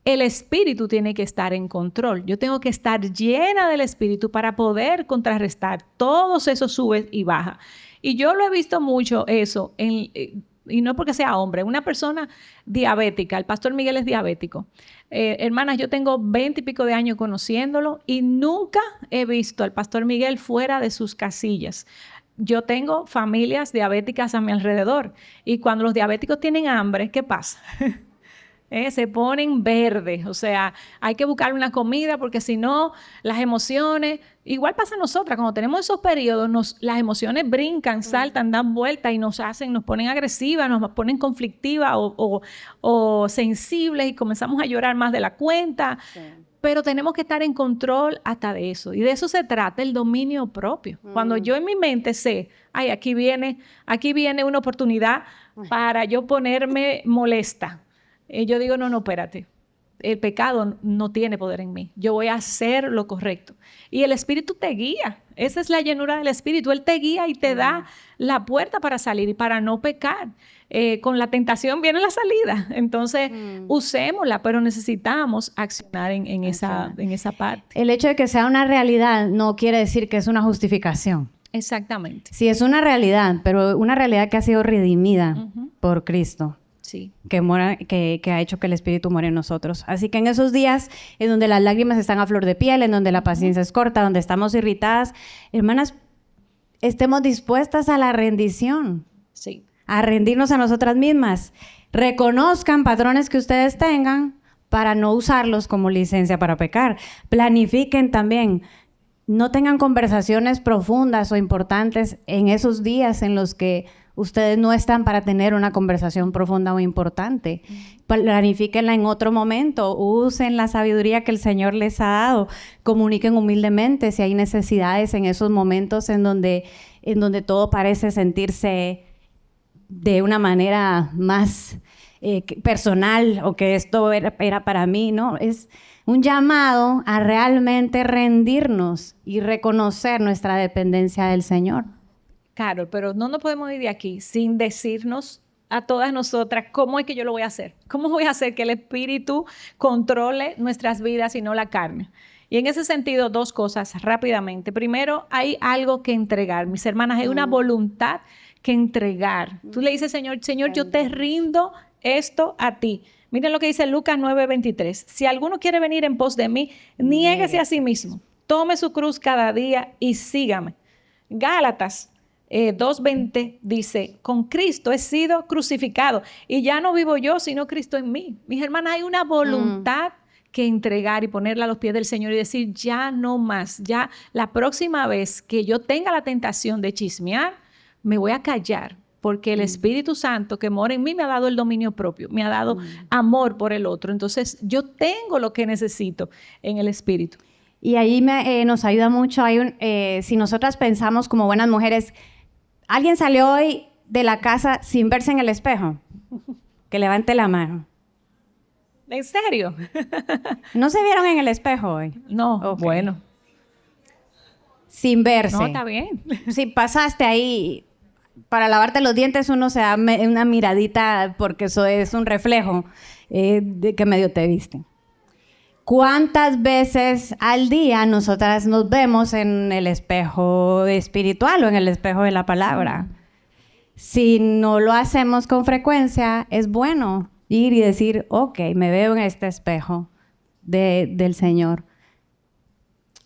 el espíritu tiene que estar en control. Yo tengo que estar llena del espíritu para poder contrarrestar todos esos subes y bajas. Y yo lo he visto mucho eso y no porque sea hombre, una persona diabética, el pastor Miguel es diabético. Hermanas, yo tengo 20 y pico de años conociéndolo y nunca he visto al pastor Miguel fuera de sus casillas. Yo tengo familias diabéticas a mi alrededor y cuando los diabéticos tienen hambre, ¿qué pasa? Se ponen verdes, o sea, hay que buscar una comida porque si no, las emociones, igual pasa a nosotras, cuando tenemos esos periodos, las emociones brincan, saltan, dan vueltas y nos ponen agresivas, nos ponen conflictivas o sensibles y comenzamos a llorar más de la cuenta, pero tenemos que estar en control hasta de eso y de eso se trata el dominio propio. Cuando yo en mi mente sé, aquí viene una oportunidad para yo ponerme molesta. Yo digo, no, espérate. El pecado no tiene poder en mí. Yo voy a hacer lo correcto. Y el Espíritu te guía. Esa es la llenura del Espíritu. Él te guía y te da la puerta para salir y para no pecar. Con la tentación viene la salida. Entonces, usémosla, pero necesitamos accionar en esa parte. El hecho de que sea una realidad no quiere decir que es una justificación. Exactamente. Sí, es una realidad, pero una realidad que ha sido redimida por Cristo. Sí. Que ha hecho que el Espíritu muera en nosotros. Así que en esos días en donde las lágrimas están a flor de piel, en donde la paciencia es corta, donde estamos irritadas, hermanas, estemos dispuestas a la rendición. Sí. A rendirnos a nosotras mismas. Reconozcan patrones que ustedes tengan para no usarlos como licencia para pecar. Planifiquen también. No tengan conversaciones profundas o importantes en esos días en los que ustedes no están para tener una conversación profunda o importante. Planifíquenla en otro momento. Usen la sabiduría que el Señor les ha dado. Comuniquen humildemente si hay necesidades en esos momentos en donde todo parece sentirse de una manera más personal o que esto era para mí, ¿no? Es un llamado a realmente rendirnos y reconocer nuestra dependencia del Señor. Carol, pero no nos podemos ir de aquí sin decirnos a todas nosotras cómo es que yo lo voy a hacer. ¿Cómo voy a hacer que el Espíritu controle nuestras vidas y no la carne? Y en ese sentido, dos cosas rápidamente. Primero, hay algo que entregar. Mis hermanas, hay una voluntad que entregar. Tú le dices, Señor, yo te rindo esto a ti. Miren lo que dice Lucas 9:23. Si alguno quiere venir en pos de mí, niéguese a sí mismo. Tome su cruz cada día y sígame. Gálatas 2:20 dice, con Cristo he sido crucificado y ya no vivo yo, sino Cristo en mí. Mis hermanas, hay una voluntad que entregar y ponerla a los pies del Señor y decir, ya no más, ya la próxima vez que yo tenga la tentación de chismear, me voy a callar, porque el Espíritu Santo que mora en mí me ha dado el dominio propio, me ha dado amor por el otro. Entonces, yo tengo lo que necesito en el Espíritu. Y ahí nos ayuda mucho, si nosotras pensamos como buenas mujeres, ¿alguien salió hoy de la casa sin verse en el espejo? Que levante la mano. ¿En serio? ¿No se vieron en el espejo hoy? No, Okay. Bueno. Sin verse. No, está bien. Si pasaste ahí, para lavarte los dientes uno se da una miradita porque eso es un reflejo de que medio te viste. ¿Cuántas veces al día nosotras nos vemos en el espejo espiritual o en el espejo de la palabra? Si no lo hacemos con frecuencia, es bueno ir y decir, ok, me veo en este espejo del Señor.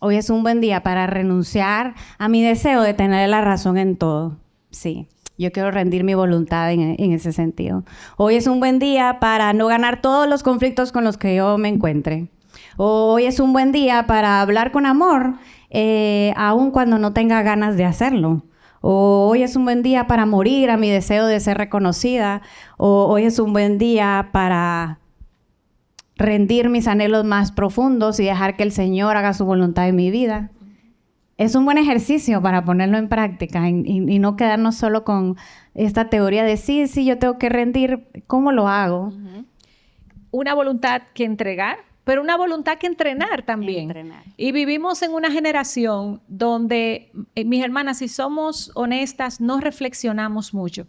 Hoy es un buen día para renunciar a mi deseo de tener la razón en todo. Sí, yo quiero rendir mi voluntad en ese sentido. Hoy es un buen día para no ganar todos los conflictos con los que yo me encuentre. Hoy es un buen día para hablar con amor, aun cuando no tenga ganas de hacerlo. Hoy es un buen día para morir a mi deseo de ser reconocida. Hoy es un buen día para rendir mis anhelos más profundos y dejar que el Señor haga su voluntad en mi vida. Es un buen ejercicio para ponerlo en práctica y no quedarnos solo con esta teoría de sí, yo tengo que rendir. ¿Cómo lo hago? Una voluntad que entregar, pero una voluntad que entrenar también. Y vivimos en una generación donde, mis hermanas, si somos honestas, no reflexionamos mucho.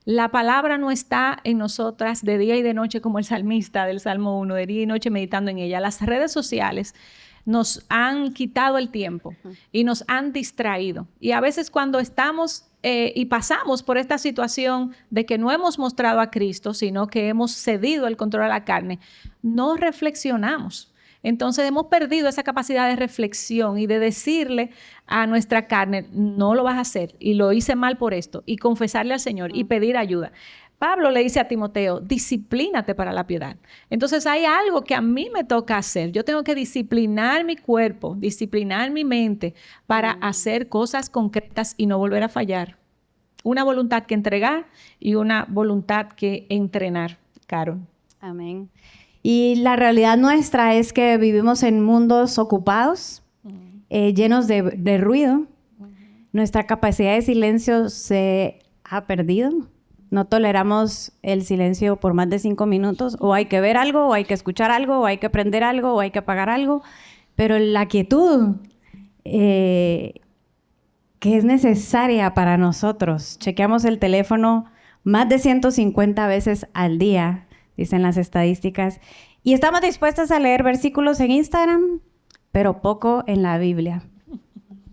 La palabra no está en nosotras de día y de noche como el salmista del Salmo 1, de día y noche meditando en ella. Las redes sociales nos han quitado el tiempo y nos han distraído. Y a veces cuando estamos y pasamos por esta situación de que no hemos mostrado a Cristo, sino que hemos cedido el control a la carne, no reflexionamos. Entonces hemos perdido esa capacidad de reflexión y de decirle a nuestra carne, no lo vas a hacer y lo hice mal por esto, y confesarle al Señor y pedir ayuda. Pablo le dice a Timoteo, disciplínate para la piedad. Entonces hay algo que a mí me toca hacer. Yo tengo que disciplinar mi cuerpo, disciplinar mi mente para hacer cosas concretas y no volver a fallar. Una voluntad que entregar y una voluntad que entrenar, Carol. Amén. Y la realidad nuestra es que vivimos en mundos ocupados, llenos de ruido. Nuestra capacidad de silencio se ha perdido. No toleramos el silencio por más de 5 minutos. O hay que ver algo, o hay que escuchar algo, o hay que aprender algo, o hay que apagar algo. Pero la quietud que es necesaria para nosotros. Chequeamos el teléfono más de 150 veces al día, dicen las estadísticas. Y estamos dispuestas a leer versículos en Instagram, pero poco en la Biblia.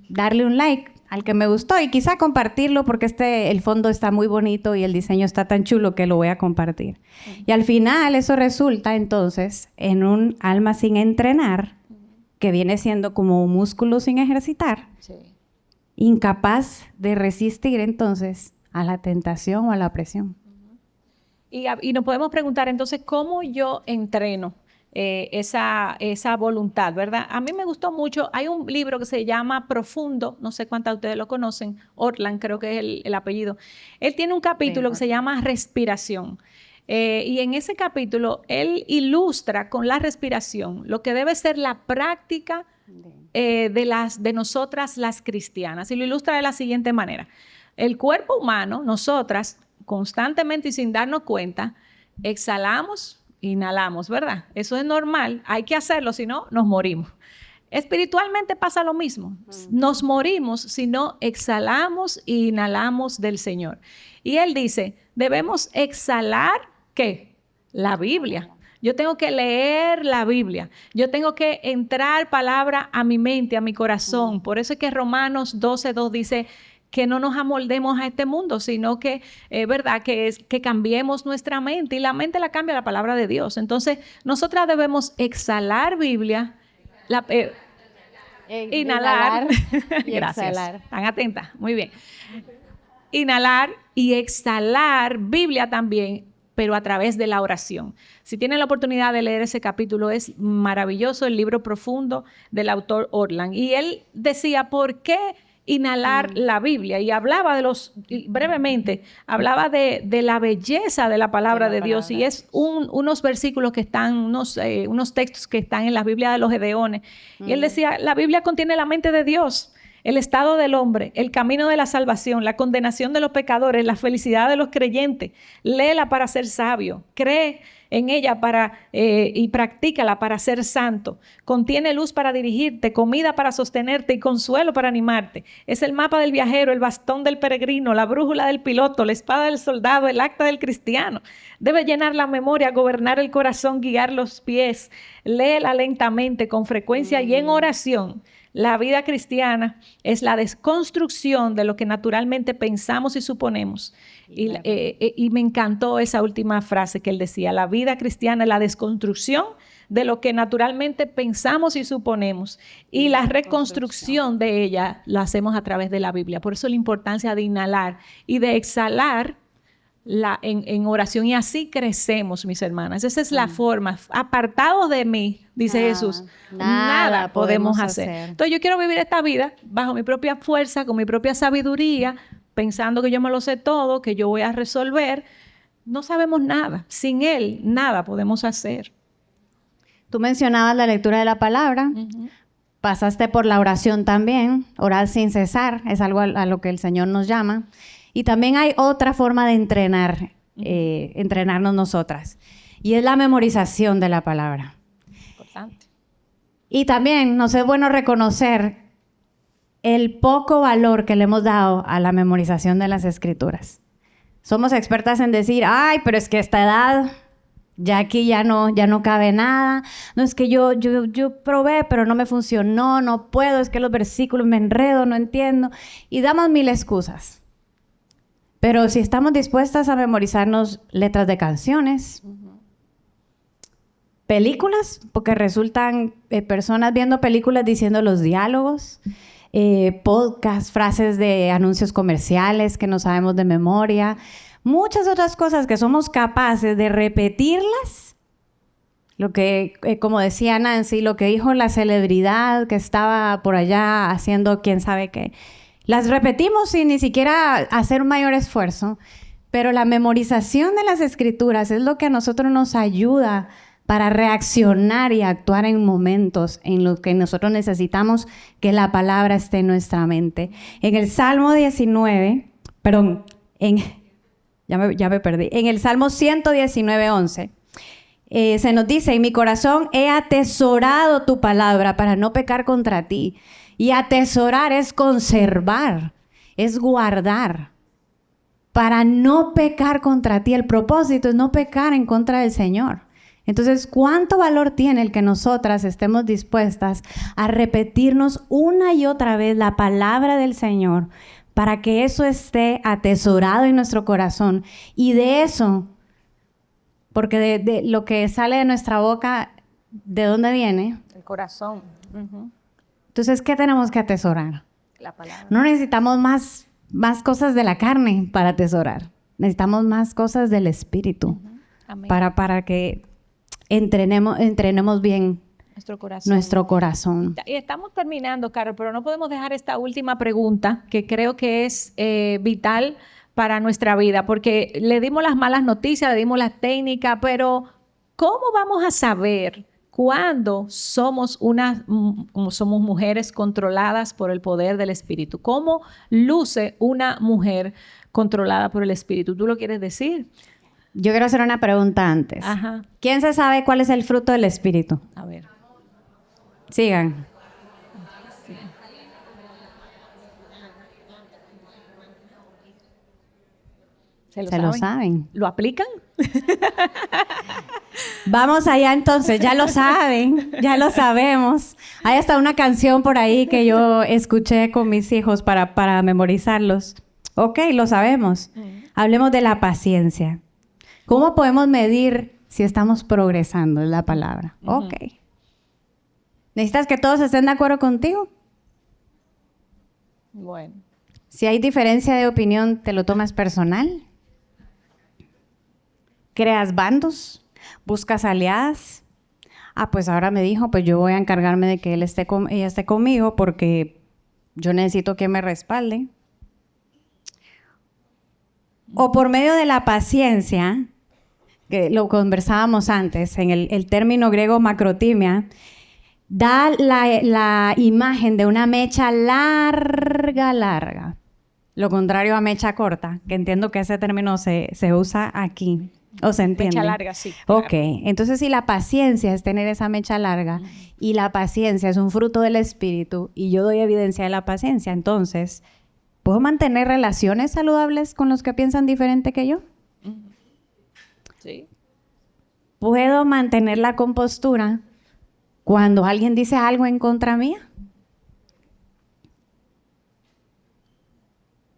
Darle un like al que me gustó y quizá compartirlo porque el fondo está muy bonito y el diseño está tan chulo que lo voy a compartir. Y al final eso resulta entonces en un alma sin entrenar, que viene siendo como un músculo sin ejercitar, incapaz de resistir entonces a la tentación o a la presión. Y nos podemos preguntar entonces, ¿cómo yo entreno esa voluntad, verdad? A mí me gustó mucho, hay un libro que se llama Profundo, no sé cuántas de ustedes lo conocen, Ortland creo que es el apellido. Él tiene un capítulo que se llama Respiración. Y en ese capítulo, él ilustra con la respiración lo que debe ser la práctica de nosotras las cristianas. Y lo ilustra de la siguiente manera. El cuerpo humano, nosotras, constantemente y sin darnos cuenta, exhalamos, inhalamos, ¿verdad? Eso es normal, hay que hacerlo, si no, nos morimos. Espiritualmente pasa lo mismo. Nos morimos si no exhalamos e inhalamos del Señor. Y Él dice, debemos exhalar, ¿qué? La Biblia. Yo tengo que leer la Biblia. Yo tengo que entrar palabra a mi mente, a mi corazón. Por eso es que Romanos 12:2 dice que no nos amoldemos a este mundo, sino que, ¿verdad? Que cambiemos nuestra mente. Y la mente la cambia la palabra de Dios. Entonces, nosotras debemos exhalar Biblia, inhalar. Y Gracias. exhalar. Están atentas. Muy bien. Inhalar y exhalar Biblia también, pero a través de la oración. Si tienen la oportunidad de leer ese capítulo, es maravilloso, el libro profundo del autor Ortland. Y él decía, ¿por qué inhalar la Biblia? Y hablaba brevemente, hablaba de la belleza de la palabra de Dios. Y es unos versículos que están, unos textos que están en la Biblia de los Gedeones. Y él decía, la Biblia contiene la mente de Dios, el estado del hombre, el camino de la salvación, la condenación de los pecadores, la felicidad de los creyentes. Léela para ser sabio, cree en ella y practícala para ser santo. Contiene luz para dirigirte, comida para sostenerte y consuelo para animarte. Es el mapa del viajero, el bastón del peregrino, la brújula del piloto, la espada del soldado, el acta del cristiano. Debe llenar la memoria, gobernar el corazón, guiar los pies. Léela lentamente, con frecuencia y en oración. La vida cristiana es la desconstrucción de lo que naturalmente pensamos y suponemos. Y me encantó esa última frase que él decía, la vida cristiana es la desconstrucción de lo que naturalmente pensamos y suponemos. Y la reconstrucción de ella la hacemos a través de la Biblia. Por eso la importancia de inhalar y de exhalar en oración, y así crecemos, mis hermanas. Esa es la forma. Apartados de mí, dice Jesús, nada podemos hacer. Entonces yo quiero vivir esta vida bajo mi propia fuerza, con mi propia sabiduría, pensando que yo me lo sé todo, que yo voy a resolver. No sabemos nada. Sin Él, nada podemos hacer. Tú mencionabas la lectura de la palabra. Pasaste por la oración también. Orar sin cesar es algo a lo que el Señor nos llama. Y también hay otra forma de entrenarnos nosotras. Y es la memorización de la palabra. Importante. Y también nos es bueno reconocer el poco valor que le hemos dado a la memorización de las Escrituras. Somos expertas en decir, ay, pero es que a esta edad, ya aquí ya no cabe nada. No, es que yo probé, pero no me funcionó, no puedo, es que los versículos me enredo, no entiendo. Y damos mil excusas. Pero si estamos dispuestas a memorizarnos letras de canciones, películas, porque resultan personas viendo películas diciendo los diálogos, podcasts, frases de anuncios comerciales que no sabemos de memoria, muchas otras cosas que somos capaces de repetirlas. Lo que, como decía Nancy, lo que dijo la celebridad que estaba por allá haciendo quién sabe qué. Las repetimos sin ni siquiera hacer un mayor esfuerzo, pero la memorización de las Escrituras es lo que a nosotros nos ayuda para reaccionar y actuar en momentos en los que nosotros necesitamos que la palabra esté en nuestra mente. En el Salmo 19, perdón, ya me perdí. En el Salmo 119:11, se nos dice, en mi corazón he atesorado tu palabra para no pecar contra ti. Y atesorar es conservar, es guardar, para no pecar contra ti. El propósito es no pecar en contra del Señor. Entonces, ¿cuánto valor tiene el que nosotras estemos dispuestas a repetirnos una y otra vez la palabra del Señor para que eso esté atesorado en nuestro corazón? Y de eso, porque de lo que sale de nuestra boca, ¿de dónde viene? El corazón. Entonces, ¿qué tenemos que atesorar? La palabra. No necesitamos más cosas de la carne para atesorar. Necesitamos más cosas del Espíritu. Amén. Para que entrenemos bien nuestro corazón. Y estamos terminando, Carol, pero no podemos dejar esta última pregunta que creo que es vital para nuestra vida, porque le dimos las malas noticias, le dimos la técnica, pero ¿cómo vamos a saber cuando somos mujeres controladas por el poder del Espíritu? ¿Cómo luce una mujer controlada por el Espíritu? ¿Tú lo quieres decir? Yo quiero hacer una pregunta antes. Ajá. ¿Quién se sabe cuál es el fruto del Espíritu? A ver. Sigan. Se lo saben. ¿Lo aplican? Vamos allá entonces, ya lo saben, ya lo sabemos. Hay hasta una canción por ahí que yo escuché con mis hijos para memorizarlos. Ok, lo sabemos. Hablemos de la paciencia. ¿Cómo podemos medir si estamos progresando en la palabra? Ok. ¿Necesitas que todos estén de acuerdo contigo? Bueno. Si hay diferencia de opinión, ¿te lo tomas personal? ¿Creas bandos? ¿Buscas aliadas? Pues ahora me dijo, pues yo voy a encargarme de que ella esté conmigo porque yo necesito que me respalde. O por medio de la paciencia, que lo conversábamos antes, en el término griego macrotimia, da la imagen de una mecha larga. Lo contrario a mecha corta, que entiendo que ese término se usa aquí. ¿O se entiende? Mecha larga, sí. Claro. Ok, entonces si la paciencia es tener esa mecha larga y la paciencia es un fruto del Espíritu y yo doy evidencia de la paciencia, entonces, ¿puedo mantener relaciones saludables con los que piensan diferente que yo? Sí. ¿Puedo mantener la compostura cuando alguien dice algo en contra mía?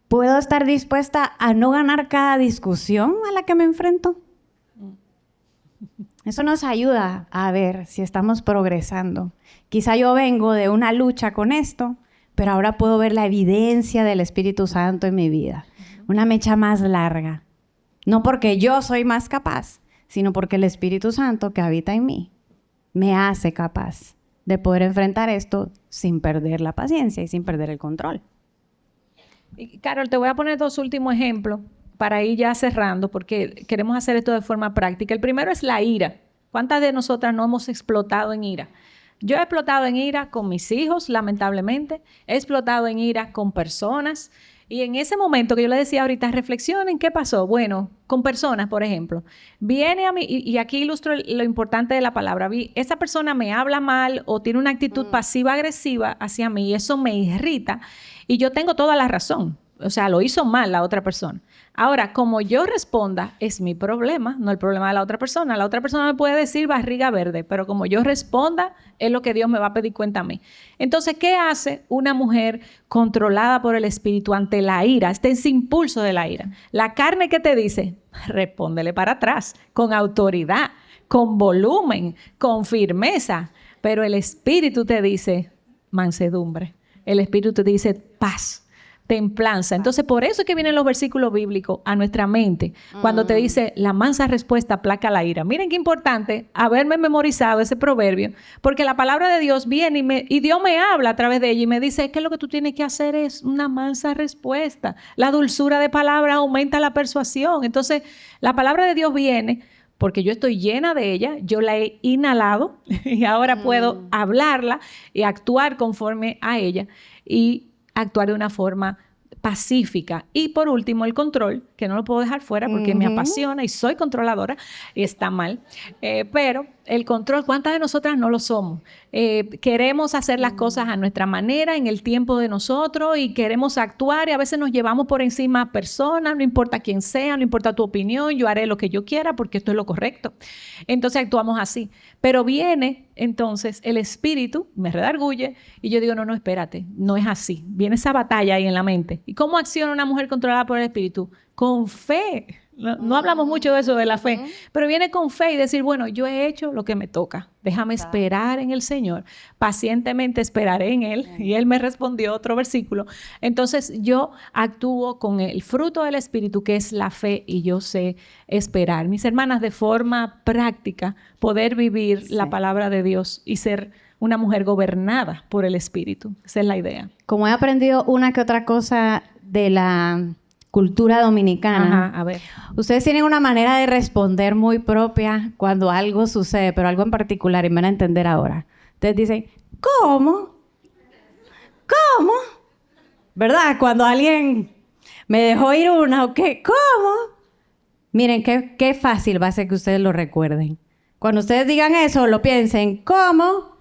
¿Puedo estar dispuesta a no ganar cada discusión a la que me enfrento? Eso nos ayuda a ver si estamos progresando. Quizá yo vengo de una lucha con esto, pero ahora puedo ver la evidencia del Espíritu Santo en mi vida. Una mecha más larga. No porque yo soy más capaz, sino porque el Espíritu Santo que habita en mí me hace capaz de poder enfrentar esto sin perder la paciencia y sin perder el control. Y Carol, te voy a poner 2 últimos ejemplos para ir ya cerrando, porque queremos hacer esto de forma práctica. El primero es la ira. ¿Cuántas de nosotras no hemos explotado en ira? Yo he explotado en ira con mis hijos, lamentablemente. He explotado en ira con personas. Y en ese momento que yo le decía ahorita, reflexionen, ¿qué pasó? Bueno, con personas, por ejemplo. Viene a mí, y aquí ilustro lo importante de la palabra. Esa persona me habla mal o tiene una actitud pasiva-agresiva hacia mí y eso me irrita. Y yo tengo toda la razón. O sea, lo hizo mal la otra persona. Ahora, como yo responda, es mi problema, no el problema de la otra persona. La otra persona me puede decir barriga verde, pero como yo responda, es lo que Dios me va a pedir cuenta a mí. Entonces, ¿qué hace una mujer controlada por el Espíritu ante la ira? Ese impulso de la ira. La carne que te dice, respóndele para atrás, con autoridad, con volumen, con firmeza. Pero el Espíritu te dice mansedumbre. El Espíritu te dice paz, templanza. Entonces, por eso es que vienen los versículos bíblicos a nuestra mente, cuando te dice, la mansa respuesta aplaca la ira. Miren qué importante haberme memorizado ese proverbio, porque la palabra de Dios viene y Dios me habla a través de ella y me dice, es que lo que tú tienes que hacer es una mansa respuesta. La dulzura de palabra aumenta la persuasión. Entonces, la palabra de Dios viene porque yo estoy llena de ella, yo la he inhalado y ahora puedo hablarla y actuar conforme a ella y actuar de una forma pacífica. Y por último, el control, que no lo puedo dejar fuera porque me apasiona y soy controladora y está mal. Pero el control, ¿cuántas de nosotras no lo somos? Queremos hacer las cosas a nuestra manera, en el tiempo de nosotros y queremos actuar y a veces nos llevamos por encima a personas, no importa quién sea, no importa tu opinión, yo haré lo que yo quiera porque esto es lo correcto. Entonces actuamos así. Pero viene entonces el espíritu, me redarguye y yo digo, no, espérate, no es así. Viene esa batalla ahí en la mente. ¿Y cómo acciona una mujer controlada por el espíritu? Con fe. No hablamos mucho de eso, de la fe, pero viene con fe y decir, bueno, yo he hecho lo que me toca. Déjame esperar en el Señor. Pacientemente esperaré en Él. Y Él me respondió otro versículo. Entonces yo actúo con el fruto del Espíritu, que es la fe, y yo sé esperar. Mis hermanas, de forma práctica, poder vivir la palabra de Dios y ser una mujer gobernada por el Espíritu. Esa es la idea. Como he aprendido una que otra cosa de la cultura dominicana. Ajá, a ver. Ustedes tienen una manera de responder muy propia cuando algo sucede, pero algo en particular, y me van a entender ahora. Ustedes dicen, ¿cómo? ¿Cómo? ¿Verdad? Cuando alguien me dejó ir una, ¿o qué? ¿Cómo? Miren, qué fácil va a ser que ustedes lo recuerden. Cuando ustedes digan eso, lo piensen, ¿cómo?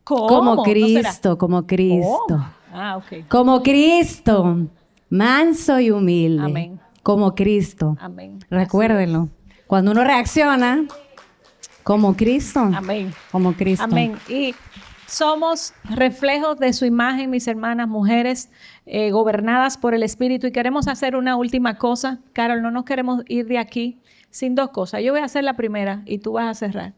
¿Cómo? Como Cristo, ¿no como Cristo. Ah, ok. Como Cristo. Manso y humilde. Amén. como Cristo. Amén. Recuérdenlo. Cuando uno reacciona como Cristo. Amén. Como Cristo. Amén. Y somos reflejos de su imagen, mis hermanas, mujeres gobernadas por el Espíritu. Y queremos hacer una última cosa. Carol, no nos queremos ir de aquí sin dos cosas. Yo voy a hacer la primera y tú vas a cerrar.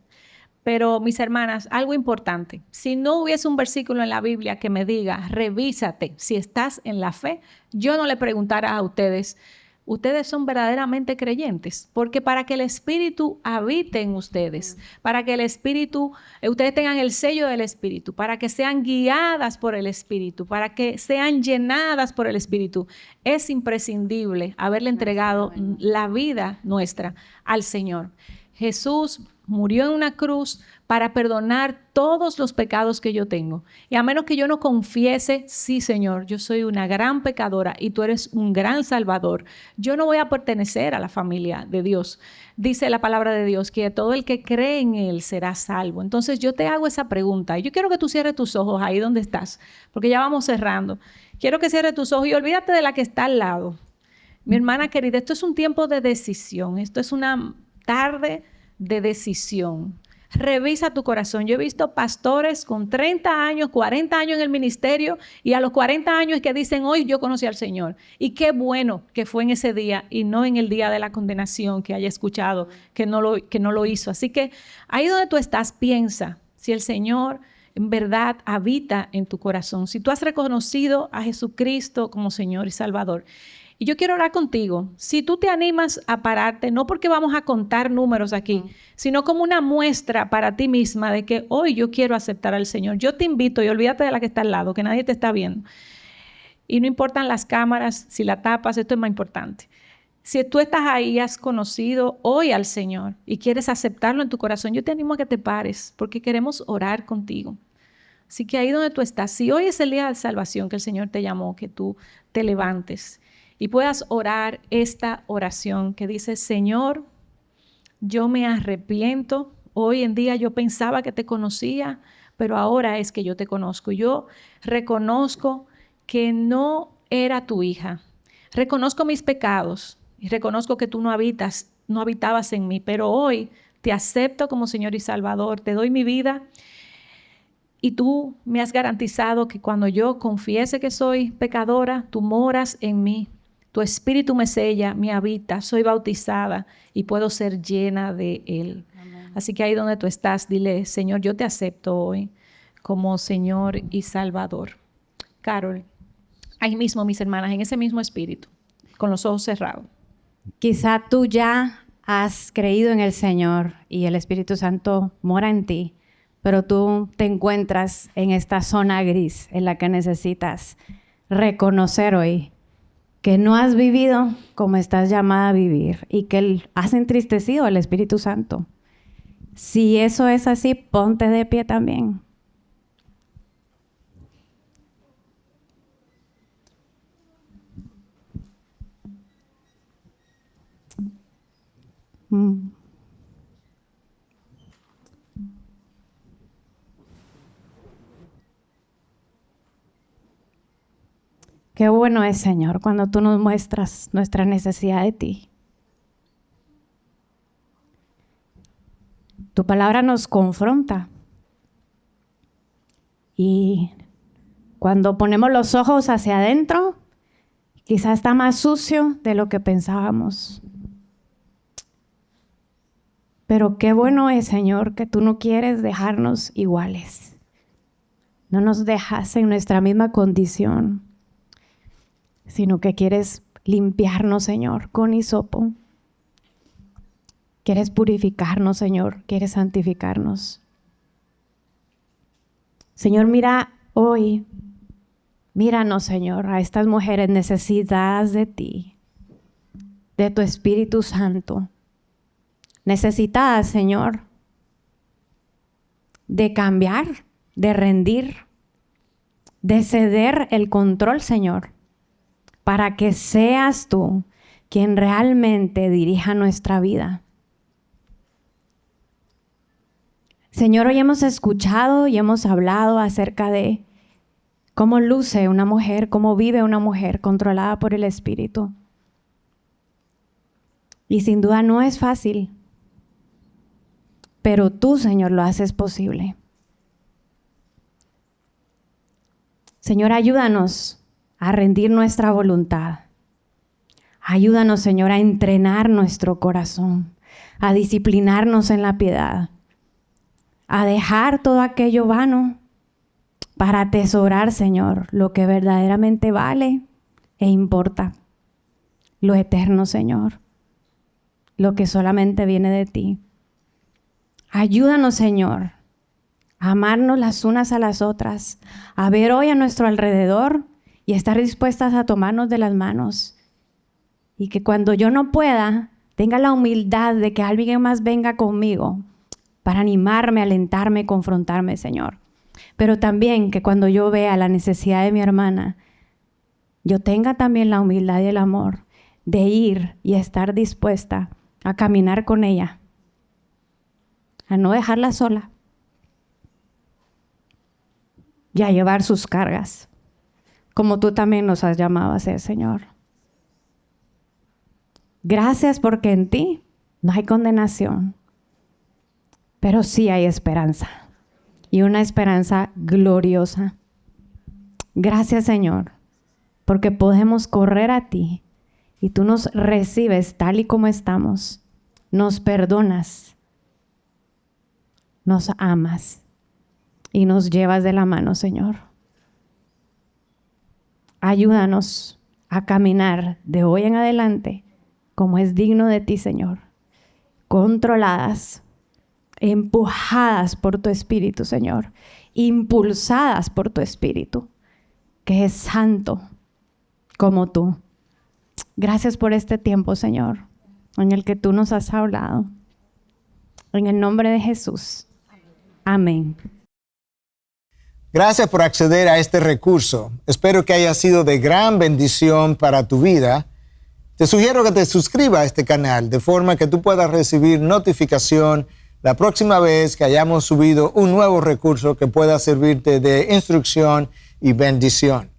Pero, mis hermanas, algo importante. Si no hubiese un versículo en la Biblia que me diga, revísate si estás en la fe, yo no le preguntara a ustedes, ¿ustedes son verdaderamente creyentes? Porque para que el Espíritu habite en ustedes, para que el Espíritu, ustedes tengan el sello del Espíritu, para que sean guiadas por el Espíritu, para que sean llenadas por el Espíritu, es imprescindible haberle entregado la vida nuestra al Señor. Jesús murió en una cruz para perdonar todos los pecados que yo tengo. Y a menos que yo no confiese, sí, Señor, yo soy una gran pecadora y tú eres un gran salvador, yo no voy a pertenecer a la familia de Dios. Dice la palabra de Dios que todo el que cree en Él será salvo. Entonces yo te hago esa pregunta y yo quiero que tú cierres tus ojos ahí donde estás, porque ya vamos cerrando. Quiero que cierres tus ojos y olvídate de la que está al lado. Mi hermana querida, esto es un tiempo de decisión, esto es una tarde de decisión. Revisa tu corazón. Yo he visto pastores con 30 años, 40 años en el ministerio y a los 40 años es que dicen, hoy yo conocí al Señor. Y qué bueno que fue en ese día y no en el día de la condenación que haya escuchado que no lo hizo. Así que ahí donde tú estás, piensa si el Señor en verdad habita en tu corazón. Si tú has reconocido a Jesucristo como Señor y Salvador. Y yo quiero orar contigo. Si tú te animas a pararte, no porque vamos a contar números aquí, sino como una muestra para ti misma de que hoy yo quiero aceptar al Señor. Yo te invito, y olvídate de la que está al lado, que nadie te está viendo. Y no importan las cámaras, si la tapas, esto es más importante. Si tú estás ahí y has conocido hoy al Señor y quieres aceptarlo en tu corazón, yo te animo a que te pares porque queremos orar contigo. Así que ahí donde tú estás, si hoy es el día de salvación que el Señor te llamó, que tú te levantes y puedas orar esta oración que dice, Señor, yo me arrepiento. Hoy en día yo pensaba que te conocía, pero ahora es que yo te conozco. Yo reconozco que no era tu hija. Reconozco mis pecados y reconozco que tú no habitabas en mí, pero hoy te acepto como Señor y Salvador. Te doy mi vida y tú me has garantizado que cuando yo confiese que soy pecadora, tú moras en mí. Tu espíritu me sella, me habita, soy bautizada y puedo ser llena de Él. Amén. Así que ahí donde tú estás, dile, Señor, yo te acepto hoy como Señor y Salvador. Carol, ahí mismo, mis hermanas, en ese mismo espíritu, con los ojos cerrados. Quizá tú ya has creído en el Señor y el Espíritu Santo mora en ti, pero tú te encuentras en esta zona gris en la que necesitas reconocer hoy que no has vivido como estás llamada a vivir y que has entristecido al Espíritu Santo. Si eso es así, ponte de pie también. Qué bueno es, Señor, cuando tú nos muestras nuestra necesidad de ti. Tu palabra nos confronta. Y cuando ponemos los ojos hacia adentro, quizás está más sucio de lo que pensábamos. Pero qué bueno es, Señor, que tú no quieres dejarnos iguales. No nos dejas en nuestra misma condición, sino que quieres limpiarnos, Señor, con hisopo. Quieres purificarnos, Señor, quieres santificarnos. Señor, mira hoy, míranos, Señor, a estas mujeres necesitadas de ti, de tu Espíritu Santo. Necesitadas, Señor, de cambiar, de rendir, de ceder el control, Señor, para que seas tú quien realmente dirija nuestra vida. Señor, hoy hemos escuchado y hemos hablado acerca de cómo luce una mujer, cómo vive una mujer controlada por el Espíritu. Y sin duda no es fácil, pero tú, Señor, lo haces posible. Señor, ayúdanos a rendir nuestra voluntad. Ayúdanos, Señor, a entrenar nuestro corazón, a disciplinarnos en la piedad, a dejar todo aquello vano para atesorar, Señor, lo que verdaderamente vale e importa, lo eterno, Señor, lo que solamente viene de ti. Ayúdanos, Señor, a amarnos las unas a las otras, a ver hoy a nuestro alrededor y estar dispuestas a tomarnos de las manos. Y que cuando yo no pueda, tenga la humildad de que alguien más venga conmigo para animarme, alentarme, confrontarme, Señor. Pero también que cuando yo vea la necesidad de mi hermana, yo tenga también la humildad y el amor de ir y estar dispuesta a caminar con ella, a no dejarla sola y a llevar sus cargas, como tú también nos has llamado a hacer, Señor. Gracias porque en ti no hay condenación, pero sí hay esperanza, y una esperanza gloriosa. Gracias, Señor, porque podemos correr a ti y tú nos recibes tal y como estamos, nos perdonas, nos amas y nos llevas de la mano, Señor. Ayúdanos a caminar de hoy en adelante como es digno de ti, Señor, controladas, empujadas por tu Espíritu, Señor, impulsadas por tu Espíritu, que es santo como tú. Gracias por este tiempo, Señor, en el que tú nos has hablado. En el nombre de Jesús. Amén. Gracias por acceder a este recurso. Espero que haya sido de gran bendición para tu vida. Te sugiero que te suscribas a este canal de forma que tú puedas recibir notificación la próxima vez que hayamos subido un nuevo recurso que pueda servirte de instrucción y bendición.